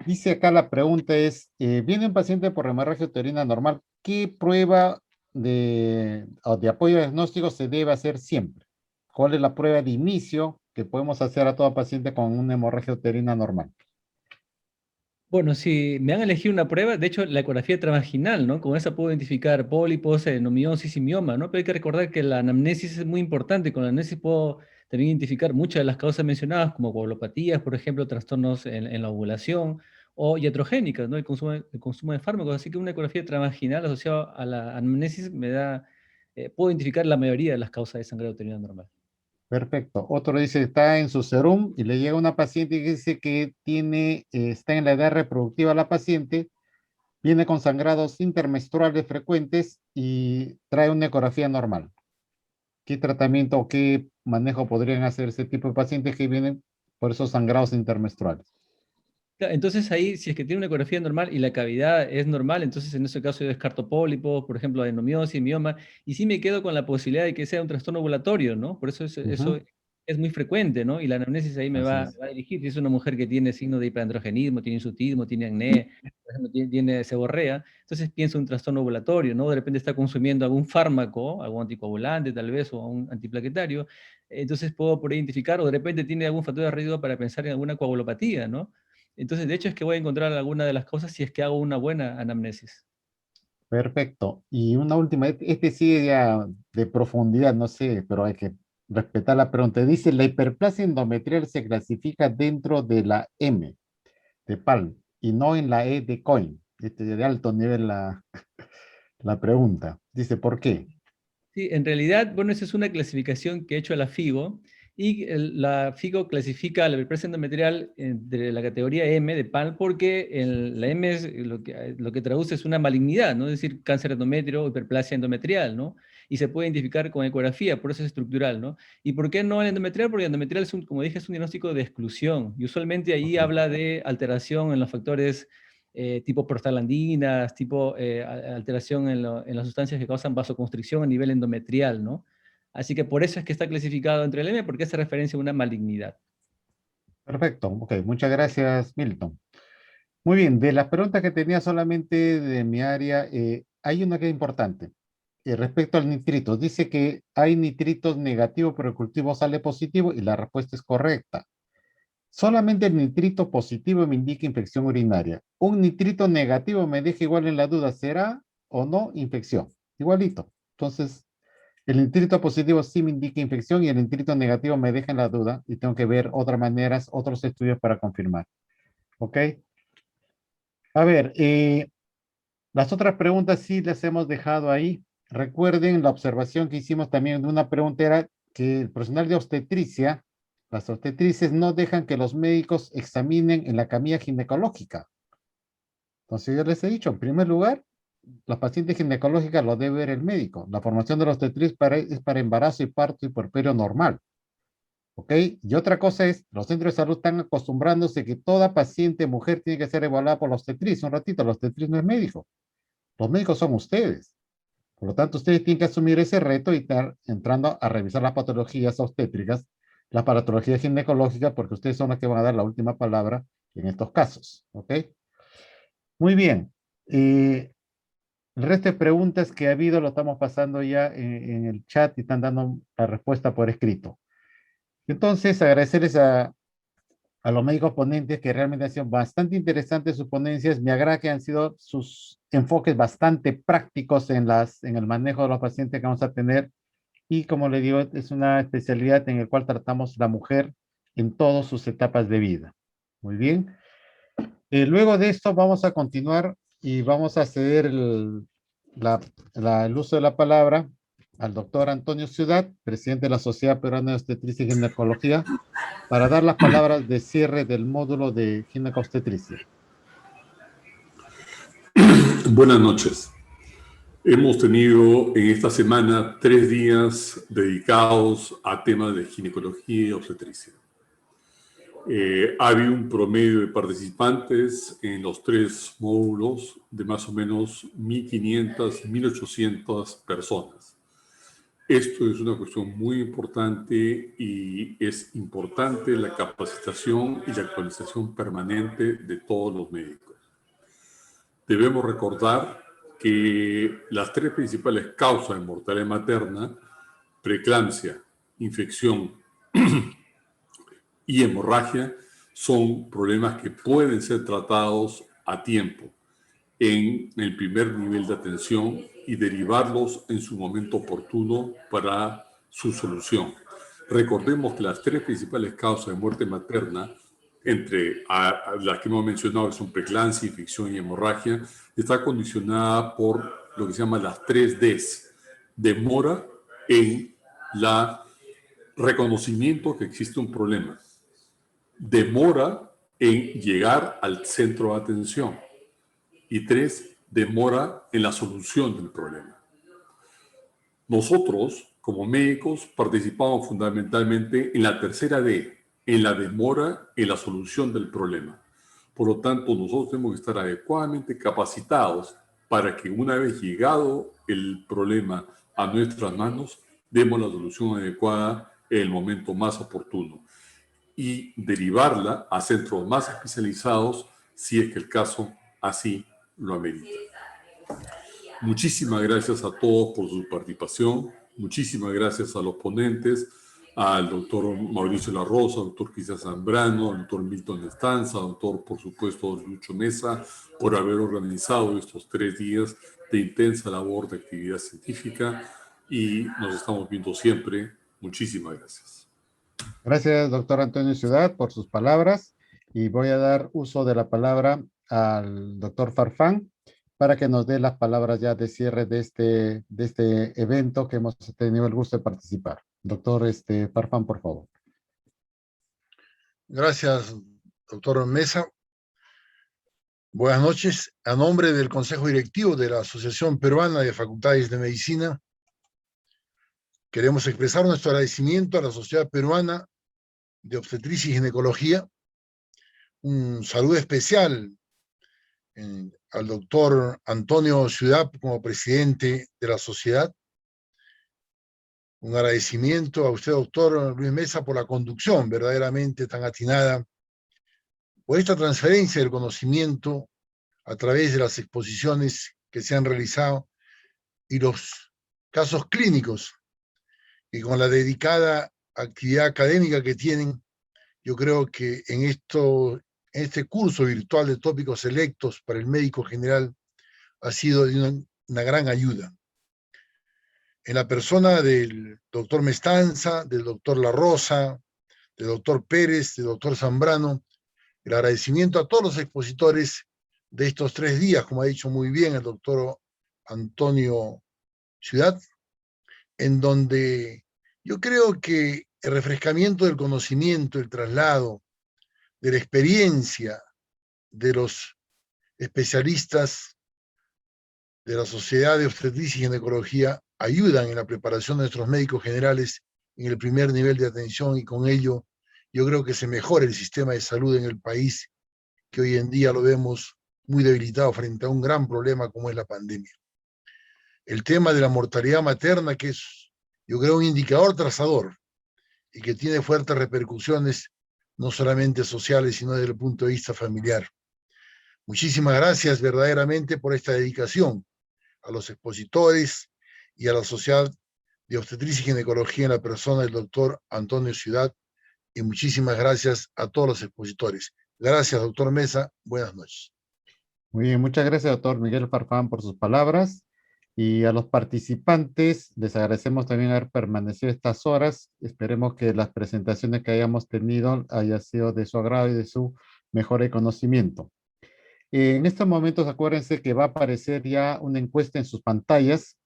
dice acá la pregunta es, viene un paciente por hemorragia uterina normal, ¿qué prueba o de apoyo diagnóstico se debe hacer siempre? ¿Cuál es la prueba de inicio que podemos hacer a todo paciente con una hemorragia uterina normal? Bueno, si me han elegido una prueba, de hecho, la ecografía transvaginal, ¿no? Con esa puedo identificar pólipos, adenomiosis y mioma, ¿no? Pero hay que recordar que la anamnesis es muy importante. Con la anamnesis puedo también identificar muchas de las causas mencionadas, como coagulopatías, por ejemplo, trastornos en la ovulación, o iatrogénicas, ¿no? El consumo de fármacos. Así que una ecografía transvaginal asociada a la anamnesis puedo identificar la mayoría de las causas de sangrado uterino normal. Perfecto. Otro dice, está en su serum y le llega una paciente y dice que está en la edad reproductiva la paciente, viene con sangrados intermenstruales frecuentes y trae una ecografía normal. ¿Qué tratamiento o qué manejo podrían hacer ese tipo de pacientes que vienen por esos sangrados intermenstruales? Entonces ahí, si es que tiene una ecografía normal y la cavidad es normal, entonces en ese caso yo descarto pólipos, por ejemplo, adenomiosis, mioma, y sí me quedo con la posibilidad de que sea un trastorno ovulatorio, ¿no? Por eso eso Ujú. es muy frecuente, ¿no? Y la anamnesis ahí me Así va, es. va a dirigir. Si es una mujer que tiene signos de hiperandrogenismo, tiene insutismo, tiene acné, por ejemplo, tiene seborrea, entonces pienso un trastorno ovulatorio, ¿no? De repente está consumiendo algún fármaco, algún anticoagulante tal vez, o un antiplaquetario, entonces puedo por ahí identificar, o de repente tiene algún factor de riesgo para pensar en alguna coagulopatía, ¿no? Entonces, de hecho, es que voy a encontrar alguna de las cosas si es que hago una buena anamnesis. Perfecto. Y una última, este sí ya de profundidad, no sé, pero hay que respetar la pregunta. Dice, la hiperplasia endometrial se clasifica dentro de la M de Palm y no en la E de Coin. Este de alto nivel la pregunta. Dice, ¿por qué? Sí, en realidad, bueno, esa es una clasificación que ha hecho la FIGO y la FIGO clasifica la hiperplasia endometrial de la categoría M de PAL porque la M es lo que traduce es una malignidad, ¿no? Es decir, cáncer endometrio o hiperplasia endometrial, ¿no? Y se puede identificar con ecografía, por eso es estructural, ¿no? ¿Y por qué no el endometrial? Porque el endometrial es como dije, es un diagnóstico de exclusión y usualmente ahí Ok. habla de alteración en los factores tipo prostaglandinas, tipo alteración en las sustancias que causan vasoconstricción a nivel endometrial, ¿no? Así que por eso es que está clasificado entre el M, porque hace referencia a una malignidad. Perfecto, ok, muchas gracias, Milton. Muy bien, de las preguntas que tenía solamente de mi área, hay una que es importante. Respecto al nitrito, dice que hay nitritos negativos, pero el cultivo sale positivo y la respuesta es correcta. Solamente el nitrito positivo me indica infección urinaria. Un nitrito negativo me deja igual en la duda, ¿será o no infección? Igualito. Entonces, el nitrito positivo sí me indica infección y el nitrito negativo me deja en la duda y tengo que ver otras maneras, otros estudios para confirmar. ¿Ok? A ver, las otras preguntas sí las hemos dejado ahí. Recuerden la observación que hicimos también de una pregunta era que el personal de obstetricia, las obstetrices no dejan que los médicos examinen en la camilla ginecológica. Entonces yo les he dicho, en primer lugar, la paciente ginecológica lo debe ver el médico. La formación de la obstetriz es para embarazo y parto y puerperio normal. ¿Ok? Y otra cosa es, los centros de salud están acostumbrándose que toda paciente mujer tiene que ser evaluada por la obstetriz. Un ratito, la obstetriz no es médico. Los médicos son ustedes. Por lo tanto, ustedes tienen que asumir ese reto y estar entrando a revisar las patologías obstétricas, las patologías ginecológicas, porque ustedes son los que van a dar la última palabra en estos casos. ¿Ok? Muy bien. El resto de preguntas que ha habido lo estamos pasando ya en el chat y están dando la respuesta por escrito. Entonces, agradecerles a los médicos ponentes que realmente han sido bastante interesantes sus ponencias. Me agrada que han sido sus enfoques bastante prácticos en el manejo de los pacientes que vamos a tener. Y como le digo, es una especialidad en la cual tratamos la mujer en todas sus etapas de vida. Muy bien. Luego de esto vamos a continuar y vamos a ceder el uso de la palabra al doctor Antonio Ciudad, presidente de la Sociedad Peruana de Obstetricia y Ginecología, para dar las palabras de cierre del módulo de ginecobstetricia. Buenas noches. Hemos tenido en esta semana 3 días dedicados a temas de ginecología y obstetricia. Ha habido un promedio de participantes en los 3 módulos de más o menos 1.500, 1.800 personas. Esto es una cuestión muy importante y es importante la capacitación y la actualización permanente de todos los médicos. Debemos recordar que las 3 principales causas de mortalidad materna, preeclampsia, infección y hemorragia, son problemas que pueden ser tratados a tiempo en el primer nivel de atención y derivarlos en su momento oportuno para su solución. Recordemos que las 3 principales causas de muerte materna, entre las que hemos mencionado, que son preeclampsia, infección y hemorragia, está condicionada por lo que se llama las 3 Ds. Demora en la reconocimiento que existe un problema. Demora en llegar al centro de atención. Y 3, demora en la solución del problema. Nosotros, como médicos, participamos fundamentalmente en la tercera D, en la demora en la solución del problema. Por lo tanto, nosotros tenemos que estar adecuadamente capacitados para que una vez llegado el problema a nuestras manos, demos la solución adecuada en el momento más oportuno y derivarla a centros más especializados si es que el caso así lo amerita. Muchísimas gracias a todos por su participación. Muchísimas gracias a los ponentes, al doctor Mauricio La Rosa, al doctor Cristian Zambrano, al doctor Milton Estanza, al doctor, por supuesto, Lucho Mesa, por haber organizado estos 3 días de intensa labor de actividad científica y nos estamos viendo siempre. Muchísimas gracias. Gracias, doctor Antonio Ciudad, por sus palabras. Y voy a dar uso de la palabra al doctor Farfán para que nos dé las palabras ya de cierre de este evento que hemos tenido el gusto de participar. Doctor Farfán, por favor. Gracias, doctor Mesa. Buenas noches. A nombre del Consejo Directivo de la Asociación Peruana de Facultades de Medicina, queremos expresar nuestro agradecimiento a la Sociedad Peruana de Obstetricia y Ginecología. Un saludo especial al doctor Antonio Ciudad como presidente de la sociedad. Un agradecimiento a usted, doctor Luis Mesa, por la conducción verdaderamente tan atinada, por esta transferencia del conocimiento a través de las exposiciones que se han realizado y los casos clínicos, y con la dedicada actividad académica que tienen, yo creo que en este curso virtual de tópicos selectos para el médico general ha sido de una gran ayuda. En la persona del doctor Mestanza, del doctor La Rosa, del doctor Pérez, del doctor Zambrano, el agradecimiento a todos los expositores de estos 3 días, como ha dicho muy bien el doctor Antonio Ciudad, en donde yo creo que el refrescamiento del conocimiento, el traslado de la experiencia de los especialistas de la Sociedad de Obstetricia y Ginecología ayudan en la preparación de nuestros médicos generales en el primer nivel de atención, y con ello yo creo que se mejora el sistema de salud en el país, que hoy en día lo vemos muy debilitado frente a un gran problema como es la pandemia. El tema de la mortalidad materna, que es, yo creo, un indicador trazador y que tiene fuertes repercusiones, no solamente sociales, sino desde el punto de vista familiar. Muchísimas gracias verdaderamente por esta dedicación a los expositores y a la Sociedad de Obstetricia y Ginecología en la persona del doctor Antonio Ciudad, y muchísimas gracias a todos los expositores. Gracias, doctor Mesa. Buenas noches. Muy bien, muchas gracias, doctor Miguel Farfán, por sus palabras. Y a los participantes les agradecemos también haber permanecido estas horas. Esperemos que las presentaciones que hayamos tenido haya sido de su agrado y de su mejor conocimiento. En estos momentos acuérdense que va a aparecer ya una encuesta en sus pantallas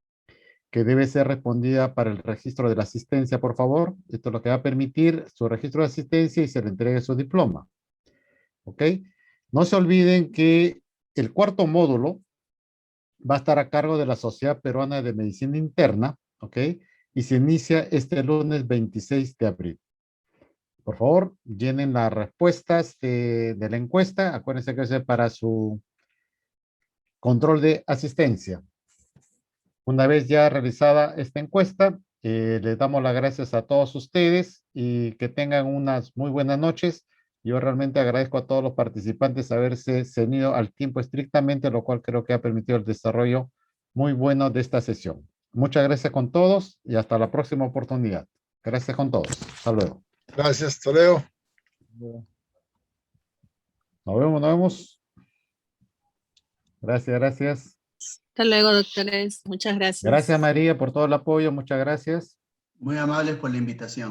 que debe ser respondida para el registro de la asistencia, por favor. Esto es lo que va a permitir su registro de asistencia y se le entregue su diploma. ¿Ok? No se olviden que el 4º módulo va a estar a cargo de la Sociedad Peruana de Medicina Interna, ¿ok? Y se inicia este lunes 26 de abril. Por favor, llenen las respuestas de la encuesta. Acuérdense que es para su control de asistencia. Una vez ya realizada esta encuesta, les damos las gracias a todos ustedes y que tengan unas muy buenas noches. Yo realmente agradezco a todos los participantes haberse ceñido al tiempo estrictamente, lo cual creo que ha permitido el desarrollo muy bueno de esta sesión. Muchas gracias con todos y hasta la próxima oportunidad. Gracias con todos. Hasta luego. Gracias, hasta luego. Nos vemos, nos vemos. Gracias, gracias. Hasta luego, doctores. Muchas gracias. Gracias, María, por todo el apoyo. Muchas gracias. Muy amables por la invitación.